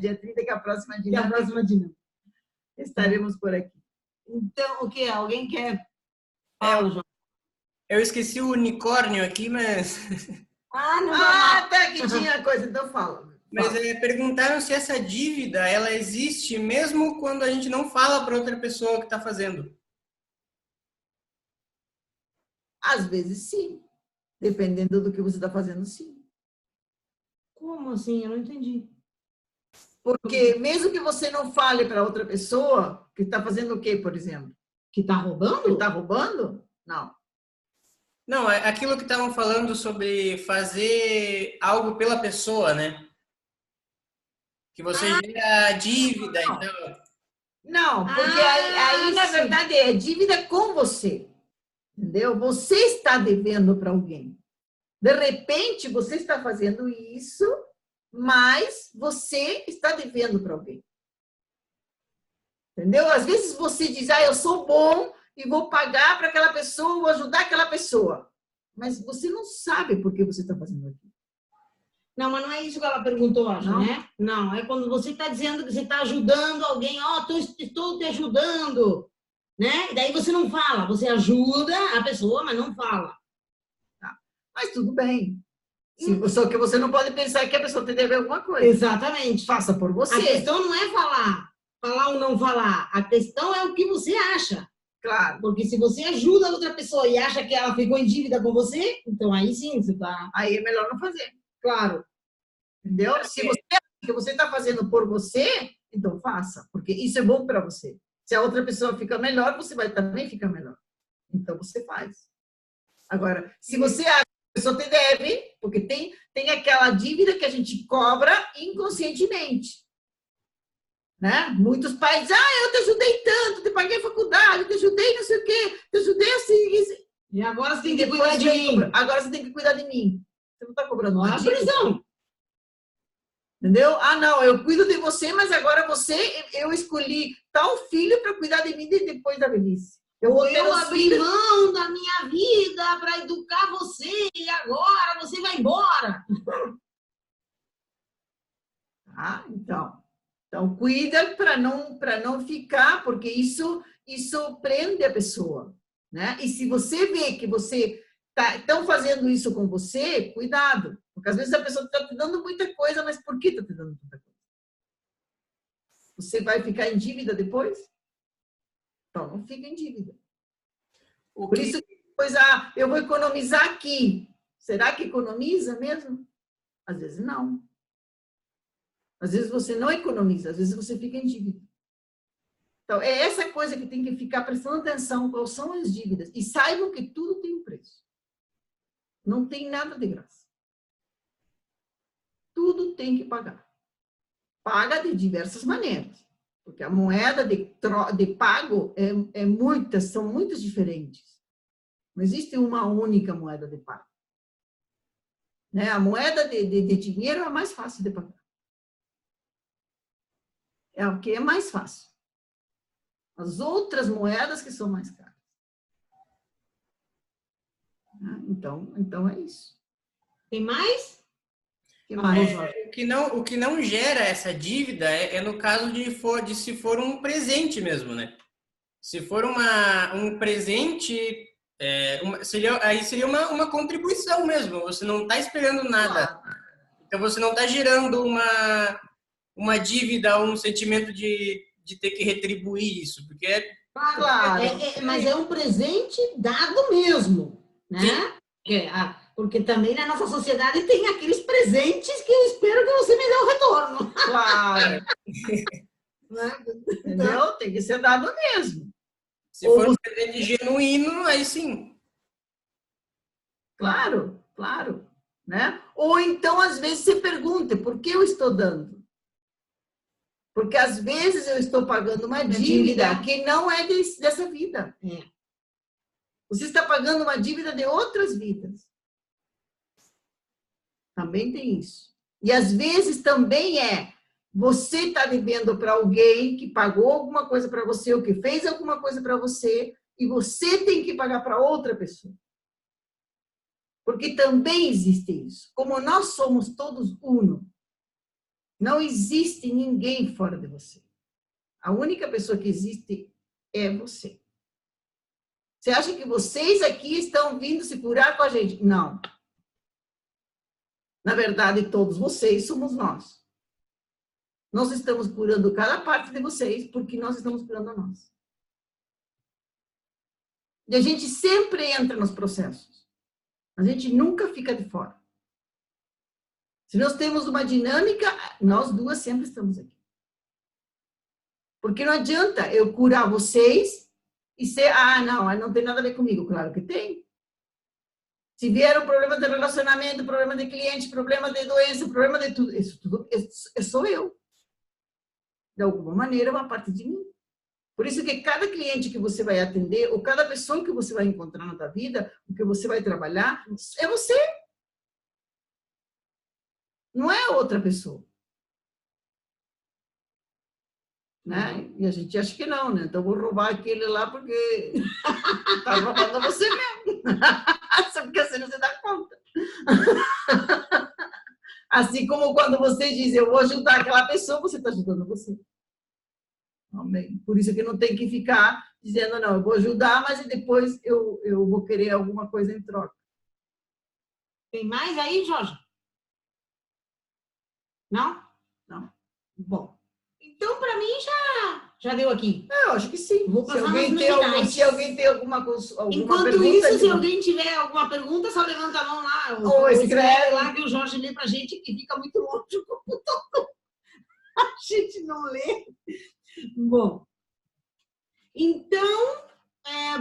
dia 30 que é a próxima dinâmica. Estaremos por aqui. Então, o que? Alguém quer? João. Eu esqueci o unicórnio aqui, mas... Até que tinha coisa, então fala. Mas perguntaram se essa dívida, ela existe mesmo quando a gente não fala para outra pessoa que está fazendo. Às vezes, sim. Dependendo do que você está fazendo, sim. Como assim? Eu não entendi. Porque mesmo que você não fale para outra pessoa, que está fazendo o quê, por exemplo? Que está roubando? Que está roubando? Não. Não, é aquilo que estavam falando sobre fazer algo pela pessoa, né? Que você gera dívida e tal. Não, porque aí na verdade, é dívida com você. Entendeu? Você está devendo para alguém. De repente, você está fazendo isso, mas você está devendo para alguém. Entendeu? Às vezes você diz, eu sou bom e vou pagar para aquela pessoa, vou ajudar aquela pessoa. Mas você não sabe por que você está fazendo aquilo. Não, mas não é isso que ela perguntou, acho, né? Não, é quando você está dizendo que você está ajudando alguém, estou te ajudando, né? E daí você não fala, você ajuda a pessoa, mas não fala. Tá. Mas tudo bem. Só que você não pode pensar que a pessoa te deve alguma coisa. Exatamente. Faça por você. A questão não é falar ou não falar. A questão é o que você acha. Claro. Porque se você ajuda a outra pessoa e acha que ela ficou em dívida com você, então aí sim você tá... Aí é melhor não fazer. Claro. Entendeu? Se você acha que você está fazendo por você, então faça. Porque isso é bom para você. Se a outra pessoa fica melhor, você vai também ficar melhor. Então, você faz. Agora, se você acha que a pessoa te deve, porque tem aquela dívida que a gente cobra inconscientemente. Né? Muitos pais dizem, eu te ajudei tanto, te paguei a faculdade, te ajudei não sei o quê, te ajudei assim. E agora você tem que cuidar de mim. Agora você tem que cuidar de mim. Você não está cobrando uma prisão. Entendeu? Não, eu cuido de você, mas agora eu escolhi tal filho para cuidar de mim depois da velhice. Eu abri mão da minha vida para educar você e agora você vai embora. Então cuida para não ficar, porque isso prende a pessoa, né? E se você vê que estão fazendo isso com você, cuidado. Porque às vezes a pessoa está te dando muita coisa, mas por que está te dando muita coisa? Você vai ficar em dívida depois? Então, não fica em dívida. Por isso que depois, eu vou economizar aqui. Será que economiza mesmo? Às vezes não. Às vezes você não economiza, às vezes você fica em dívida. Então, é essa coisa que tem que ficar prestando atenção, quais são as dívidas. E saibam que tudo tem um preço. Não tem nada de graça. Tudo tem que pagar. Paga de diversas maneiras. Porque a moeda de pago são muitas diferentes. Não existe uma única moeda de pago. Né? A moeda de dinheiro é a mais fácil de pagar. É o que é mais fácil. As outras moedas que são mais caras. Então é isso. Tem mais? O que não gera essa dívida é no caso se for um presente mesmo, né? Se for um presente, seria uma contribuição mesmo. Você não está esperando nada. Então você não está gerando uma dívida ou um sentimento de ter que retribuir isso, porque mas é um presente dado mesmo, né? Porque também na nossa sociedade tem aqueles presentes que eu espero que você me dê o retorno. Claro. Entendeu? Tem que ser dado mesmo. Se for um presente genuíno, aí sim. Claro. Né? Ou então, às vezes, você pergunta, por que eu estou dando? Porque, às vezes, eu estou pagando uma dívida que não é dessa vida. Você está pagando uma dívida de outras vidas. Também tem isso. E, às vezes, também você está devendo para alguém que pagou alguma coisa para você ou que fez alguma coisa para você e você tem que pagar para outra pessoa. Porque também existe isso. Como nós somos todos uno, não existe ninguém fora de você. A única pessoa que existe é você. Você acha que vocês aqui estão vindo se curar com a gente? Não. Na verdade, todos vocês somos nós. Nós estamos curando cada parte de vocês porque nós estamos curando a nós. E a gente sempre entra nos processos. A gente nunca fica de fora. Se nós temos uma dinâmica, nós duas sempre estamos aqui. Porque não adianta eu curar vocês e ser, não tem nada a ver comigo. Claro que tem. Se vier um problema de relacionamento, problema de cliente, problema de doença, problema de tudo, isso tudo sou eu. De alguma maneira, é uma parte de mim. Por isso que cada cliente que você vai atender, ou cada pessoa que você vai encontrar na tua vida, o que você vai trabalhar, é você. Não é outra pessoa. Né? E a gente acha que não, né? Então, vou roubar aquele lá porque está roubando você mesmo. Só porque você não se dá conta. Assim como quando você diz, eu vou ajudar aquela pessoa, você está ajudando você. Amém. Por isso que não tem que ficar dizendo, não, eu vou ajudar, mas depois eu vou querer alguma coisa em troca. Tem mais aí, Jorge? Não? Não. Bom, então para mim já deu aqui. Eu acho que sim. Vou passar se alguém tem alguma Enquanto pergunta... isso, se alguém tiver alguma pergunta, só levanta a mão lá. Ou escreve lá que o Jorge lê pra gente, que fica muito longe o computador. A gente não lê. Bom, Então,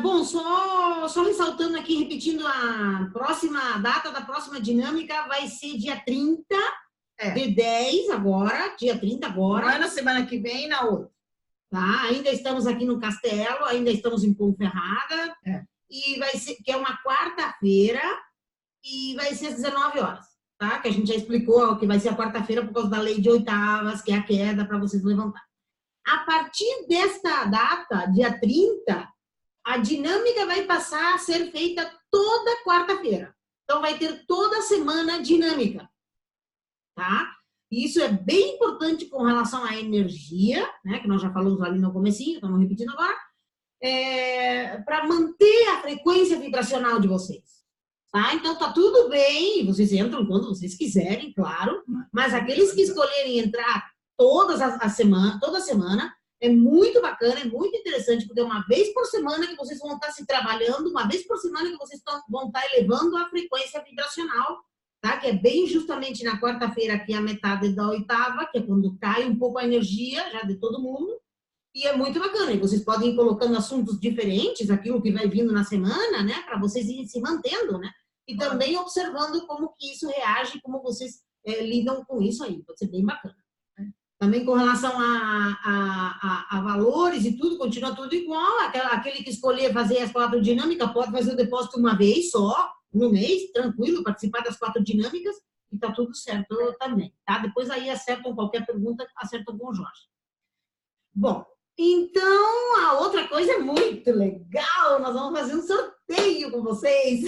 bom, só ressaltando aqui, repetindo a próxima data da próxima dinâmica, vai ser dia 30 de 10 agora, dia 30 agora. Não é na semana que vem, na outra. Tá? Ainda estamos aqui no Castelo, ainda estamos em Ponferrada, e vai ser, que é uma quarta-feira, e vai ser às 19 horas, tá? Que a gente já explicou que vai ser a quarta-feira por causa da lei de oitavas, que é a queda para vocês levantarem. A partir desta data, dia 30, a dinâmica vai passar a ser feita toda quarta-feira. Então, vai ter toda semana dinâmica, tá? E isso é bem importante com relação à energia, né? Que nós já falamos ali no comecinho, estamos repetindo agora, para manter a frequência vibracional de vocês. Tá? Então, tá tudo bem, vocês entram quando vocês quiserem, claro, mas aqueles que escolherem entrar toda semana, é muito bacana, é muito interessante, porque é uma vez por semana que vocês vão estar se trabalhando, uma vez por semana que vocês vão estar elevando a frequência vibracional, tá? Que é bem justamente na quarta-feira, que é a metade da oitava, que é quando cai um pouco a energia já de todo mundo, e é muito bacana. E vocês podem ir colocando assuntos diferentes, aquilo que vai vindo na semana, né? Para vocês irem se mantendo, né? E também observando como que isso reage, como vocês lidam com isso aí. Pode ser bem bacana. Também com relação a valores e tudo, continua tudo igual. Aquele que escolher fazer as 4 dinâmicas pode fazer o depósito uma vez só, no mês, tranquilo, participar das 4 dinâmicas e tá tudo certo também, tá? Depois aí acertam qualquer pergunta, acertam com o Jorge. Bom, então a outra coisa é muito legal, nós vamos fazer um sorteio com vocês.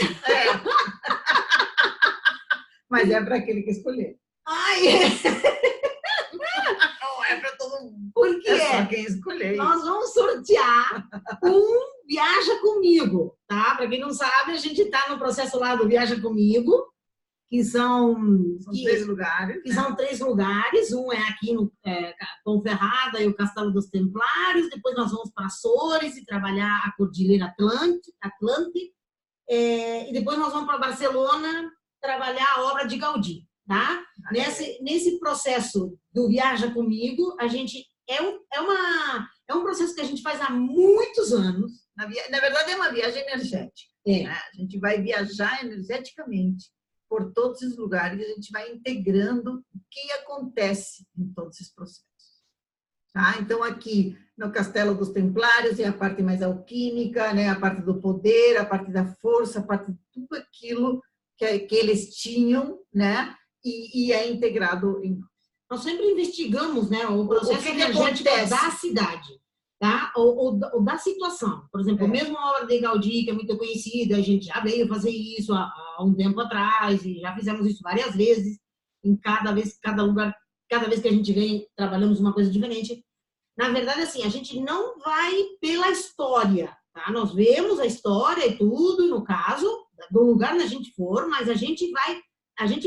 Mas é para aquele que escolher. Ai, Não é para todo mundo. Porque É só quem escolher. nós vamos sortear um Viaja Comigo, tá? Para quem não sabe, a gente está no processo lá do Viaja Comigo, que são 3 lugares. Que são 3 lugares. Um é aqui no Ponferrada e o Castelo dos Templários. Depois nós vamos para Açores e trabalhar a Cordilheira Atlântica. E depois nós vamos para Barcelona trabalhar a obra de Gaudí, tá? Nesse processo do Viaja Comigo, a gente é um processo que a gente faz há muitos anos. Na verdade, é uma viagem energética. Né? A gente vai viajar energeticamente por todos os lugares, a gente vai integrando o que acontece em todos esses processos. Tá? Então, aqui no Castelo dos Templários é a parte mais alquímica, né? A parte do poder, a parte da força, a parte de tudo aquilo que eles tinham, né? E é integrado em nós. Nós sempre investigamos, né, o processo energético da cidade, tá? Ou da situação. Por exemplo, mesmo a obra de Gaudí, que é muito conhecida, a gente já veio fazer isso há um tempo atrás, e já fizemos isso várias vezes, em cada vez que a gente vem, trabalhamos uma coisa diferente. Na verdade, assim, a gente não vai pela história, tá? Nós vemos a história e tudo, no caso, do lugar onde a gente for, mas a gente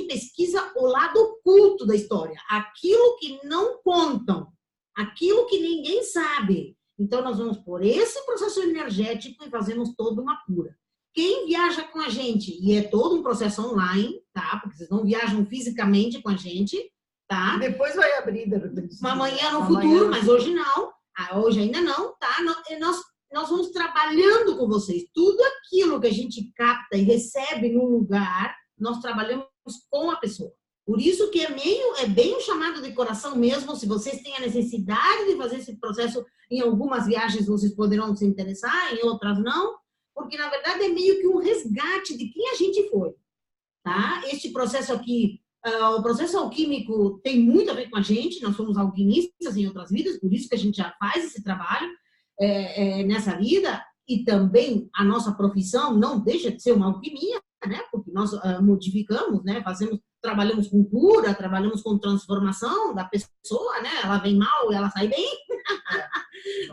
pesquisa o lado oculto da história, aquilo que não contam, aquilo que ninguém sabe. Então, nós vamos por esse processo energético e fazemos toda uma cura. Quem viaja com a gente, e é todo um processo online, tá? Porque vocês não viajam fisicamente com a gente, tá? Depois vai abrir. Amanhã no futuro, mas hoje não. Hoje ainda não, tá? Nós vamos trabalhando com vocês. Tudo aquilo que a gente capta e recebe num lugar, nós trabalhamos com a pessoa. Por isso que é bem um chamado de coração mesmo. Se vocês têm a necessidade de fazer esse processo, em algumas viagens vocês poderão se interessar, em outras não, porque na verdade é meio que um resgate de quem a gente foi, tá? Este processo aqui, o processo alquímico tem muito a ver com a gente. Nós somos alquimistas em outras vidas, por isso que a gente já faz esse trabalho nessa vida. E também a nossa profissão não deixa de ser uma alquimia, né? Porque nós modificamos, né? Trabalhamos com cura, trabalhamos com transformação da pessoa, né? Ela vem mal e ela sai bem,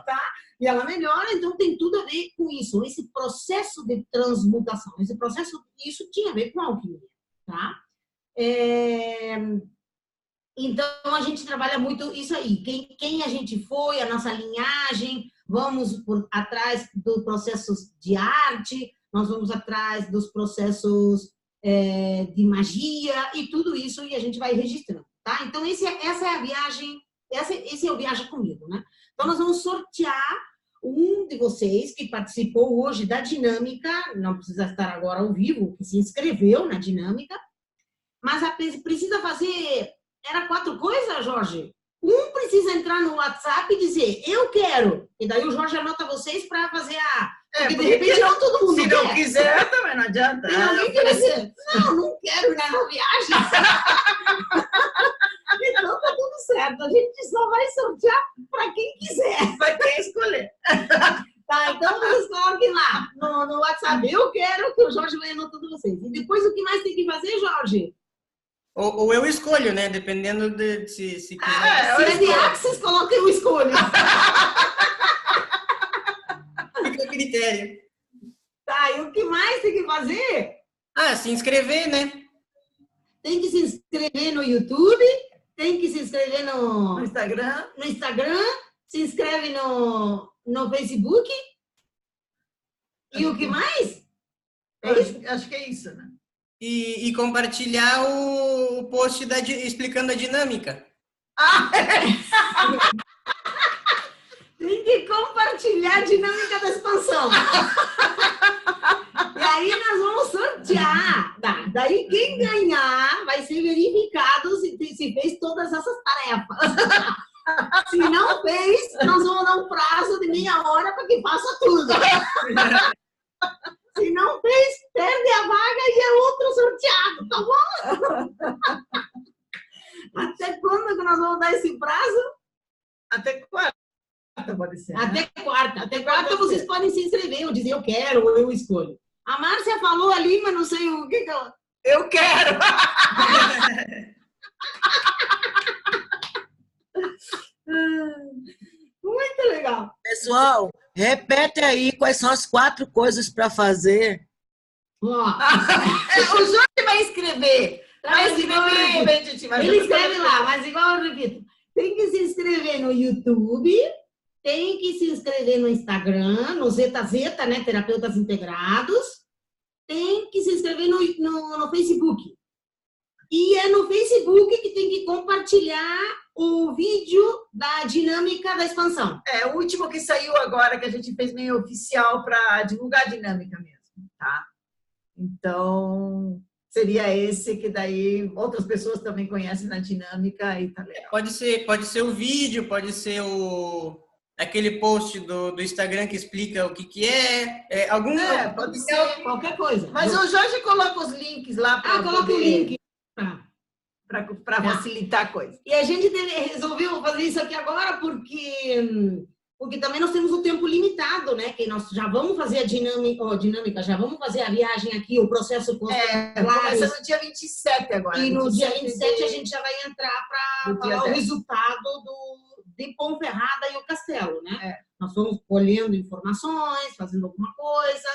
tá? E ela melhora, então tem tudo a ver com isso, esse processo de transmutação, isso tinha a ver com a alquimia, tá? Então a gente trabalha muito isso aí, quem a gente foi, a nossa linhagem, vamos atrás dos processos de arte, nós vamos atrás dos processos de magia e tudo isso, e a gente vai registrando, tá? Então, essa é a viagem, esse é o Viaja Comigo, né? Então, nós vamos sortear um de vocês que participou hoje da dinâmica, não precisa estar agora ao vivo, que se inscreveu na dinâmica, mas precisa fazer... Era 4 coisas, Jorge? Um precisa entrar no WhatsApp e dizer, eu quero. E daí o Jorge anota vocês para fazer a... Porque de repente não todo mundo quer. Se não quiser, também não adianta. Tem alguém que vai dizer, não quero ir na viagem. Então tá tudo certo. A gente só vai sortear para quem quiser. Vai quem escolher. Tá, então vocês coloquem lá no WhatsApp. Eu quero que o Jorge vai anotando vocês. E depois o que mais tem que fazer, Jorge? Ou eu escolho, né? Dependendo de se quiser. Se é de Axis, coloquem o escolho. Fica a critério. Tá, e o que mais tem que fazer? Se inscrever, né? Tem que se inscrever no YouTube, tem que se inscrever No Instagram. No Instagram, se inscreve no Facebook. E o que mais? Acho que é isso, né? E compartilhar o post explicando a dinâmica. Tem que compartilhar a dinâmica da expansão. E aí nós vamos sortear. Daí quem ganhar vai ser verificado se fez todas essas tarefas. Se não fez, nós vamos dar um prazo de meia hora para que faça tudo. Se não fez, perde a vaga e é outro sorteado, tá bom? Até quando que nós vamos dar esse prazo? Até quarta, pode ser. Até quarta. Até quarta vocês podem se inscrever, ou dizer eu quero, ou eu escolho. A Márcia falou ali, mas não sei o que ela... Eu quero! Muito legal. Pessoal, repete aí quais são as 4 coisas para fazer. O Jorge vai escrever. Ele escreve lá, mas igual eu repito. Tem que se inscrever no YouTube, tem que se inscrever no Instagram, no ZZ, né? Terapeutas Integrados. Tem que se inscrever no Facebook. E é no Facebook que tem que compartilhar o vídeo da dinâmica da expansão. O último que saiu agora, que a gente fez meio oficial para divulgar a dinâmica mesmo, tá? Então, seria esse que daí outras pessoas também conhecem na dinâmica e tá legal. Pode ser o vídeo, pode ser aquele post do Instagram que explica o que é. Pode ser qualquer coisa. Mas o Jorge coloca os links lá para coloca o link. Para facilitar a coisa. E a gente resolveu fazer isso aqui agora porque também nós temos um tempo limitado, né? Que nós já vamos fazer a dinâmica, já vamos fazer a viagem aqui, o processo começa no dia 27 agora. E no dia 27 a gente já vai entrar para falar o resultado de Ponferrada e o Castelo, né? Nós fomos colhendo informações, fazendo alguma coisa,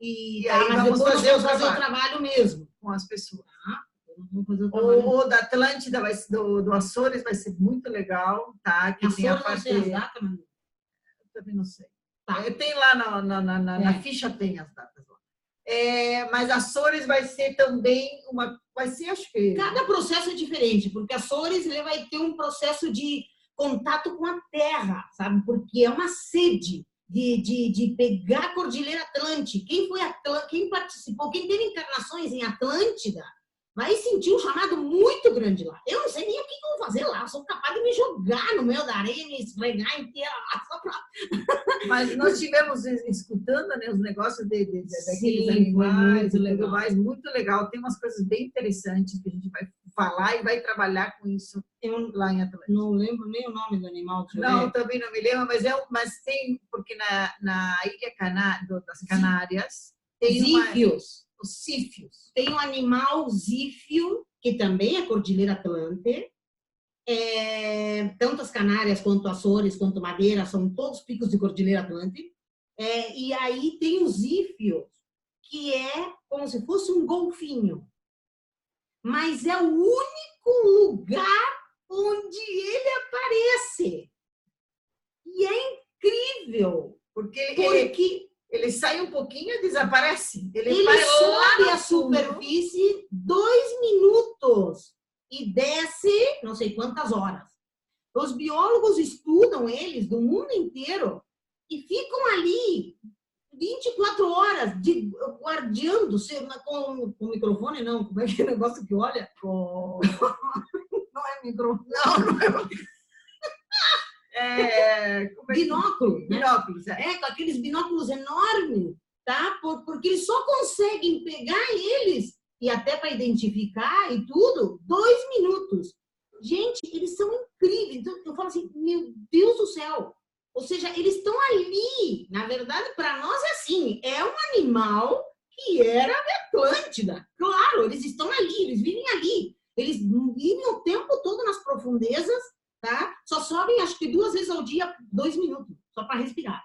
mas depois nós vamos fazer o trabalho mesmo. Com as pessoas. O da Atlântida, do Açores, vai ser muito legal, tá? Que tem a parte... Exatamente. Eu também não sei. Tá. Tem lá na ficha, tem as datas lá. Mas Açores vai ser também vai ser, acho que... Cada processo é diferente, porque Açores ele vai ter um processo de contato com a terra, sabe? Porque é uma sede de pegar a Cordilheira Atlântica. Quem participou, quem teve encarnações em Atlântida, vai sentir um chamado muito grande lá. Eu não sei nem o que eu vou fazer lá. Eu sou capaz de me jogar no meio da areia e me esfregar inteira lá. Só pra... Mas nós estivemos escutando, né, os negócios daqueles animais, muito legal. Tem umas coisas bem interessantes que a gente vai falar e vai trabalhar com isso lá em Atlântica. Não lembro nem o nome do animal. Não, também não me lembro, mas tem, porque na Ilha das Canárias tem zífios. Os sífios. Tem um animal zífio, que também é Cordilheira Atlântica. Tanto as Canárias, quanto Açores, quanto Madeira, são todos picos de Cordilheira Atlântica. E aí tem o zífio, que é como se fosse um golfinho. Mas é o único lugar onde ele aparece. E é incrível. Porque ele sai um pouquinho e desaparece. Ele sobe a superfície 2 minutos e desce não sei quantas horas. Os biólogos estudam eles do mundo inteiro e ficam ali 24 horas guardeando com o microfone, não, como é que é o negócio que olha? Não é microfone. Não é. Binóculo, né? Binóculos, com aqueles binóculos enormes, tá? Porque eles só conseguem pegar eles, e até para identificar e tudo, 2 minutos. Gente, eles são incríveis. Então, eu falo assim, meu Deus do céu. Ou seja, eles estão ali. Na verdade, para nós é assim, é um animal que era da Atlântida. Claro, eles estão ali, eles vivem ali. Eles vivem o tempo todo nas profundezas, tá? Só sobem, acho que 2 vezes ao dia, 2 minutos, só para respirar.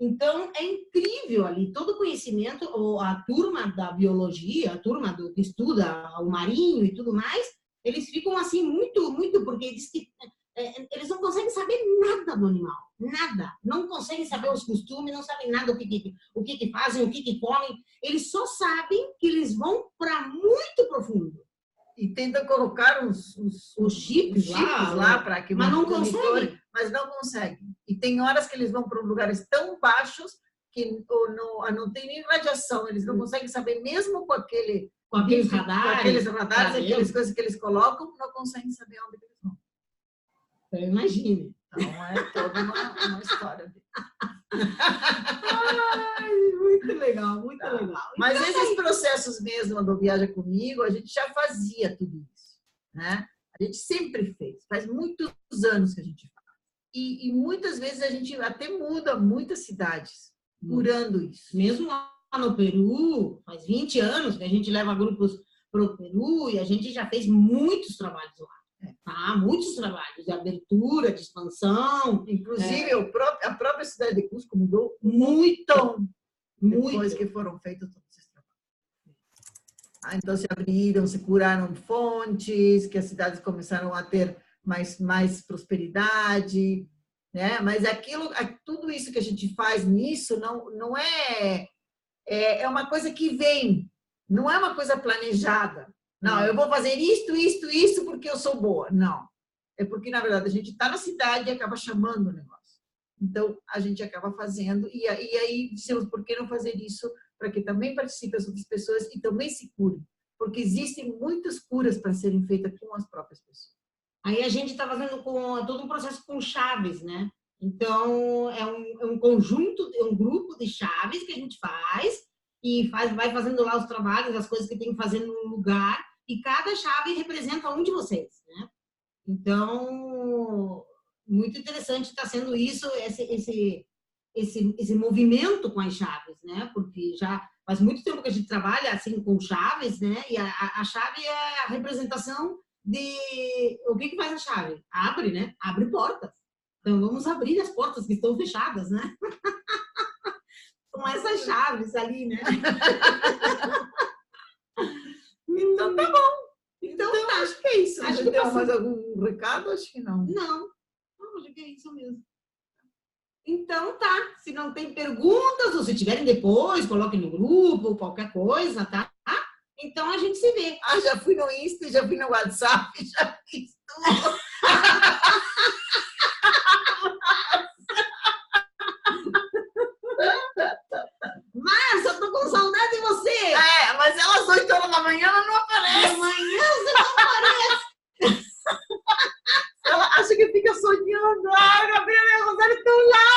Então, é incrível ali, todo o conhecimento, a turma da biologia, a turma que estuda o marinho e tudo mais, eles ficam assim muito, porque eles não conseguem saber nada do animal, nada. Não conseguem saber os costumes, não sabem nada o que fazem, o que comem. Eles só sabem que eles vão para muito profundo. E tenta colocar os chips lá para que mas não conseguem. Mas não conseguem. E tem horas que eles vão para lugares tão baixos que não tem nem radiação. Eles não conseguem saber, mesmo com aqueles radares, aquelas coisas que eles colocam, não conseguem saber onde eles vão. Então, imagine. Então, é toda uma história. Ai, muito legal, muito legal. Mas esses processos mesmo do Viaja Comigo, a gente já fazia tudo isso, né? A gente sempre fez. Faz muitos anos que a gente faz. E muitas vezes a gente até muda muitas cidades curando isso. Mesmo lá no Peru, faz 20 anos que a gente leva grupos para o Peru e a gente já fez muitos trabalhos lá. Tá? Muitos trabalhos de abertura, de expansão. Inclusive, a própria cidade de Cusco mudou muito depois que foram feitos todos esses trabalhos. Então, se abriram, se curaram fontes, que as cidades começaram a ter mais prosperidade, né? Mas tudo isso que a gente faz nisso não é uma coisa que vem, não é uma coisa planejada. Não, eu vou fazer isto, porque eu sou boa. Não. É porque, na verdade, a gente está na cidade e acaba chamando o negócio. Então, a gente acaba fazendo. E aí, dissemos, por que não fazer isso? Para que também participem as outras pessoas e também se curem. Porque existem muitas curas para serem feitas com as próprias pessoas. Aí a gente está fazendo todo um processo com chaves, né? Então, é um conjunto, é um grupo de chaves que a gente faz e vai fazendo lá os trabalhos, as coisas que tem que fazer no lugar. E cada chave representa um de vocês, né? Então, muito interessante está sendo isso, esse movimento com as chaves, né? Porque já faz muito tempo que a gente trabalha assim com chaves, né? E a chave é a representação de... O que faz a chave? Abre, né? Abre portas. Então, vamos abrir as portas que estão fechadas, né? Com essas chaves ali, né? Então, tá bom. Então acho que é isso. Acho que tem mais algum recado? Acho que não. Não, acho que é isso mesmo. Então tá. Se não tem perguntas, ou se tiverem depois, coloquem no grupo, qualquer coisa, tá? Então a gente se vê. Já fui no Insta, já fui no WhatsApp, já fiz tudo. Mas eu tô com saudade de você. Mas elas 8 horas da manhã ela não aparece. Amanhã você não aparece. Ela acha que fica sonhando. Gabriela e a Rosário estão lá.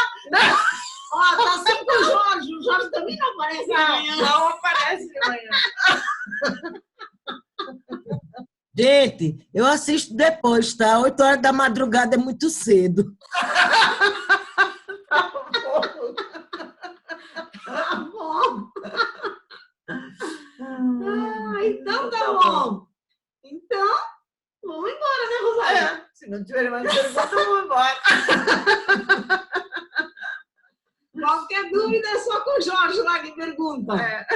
Ó, tá sempre com o Jorge. O Jorge também não aparece amanhã. Não aparece de manhã. Gente, eu assisto depois, tá? 8 horas da madrugada é muito cedo. Tá bom. Então tá bom. Então, vamos embora, né, Rosário? Se não tiver mais perguntas, vamos embora. Qualquer dúvida é só com o Jorge lá que pergunta.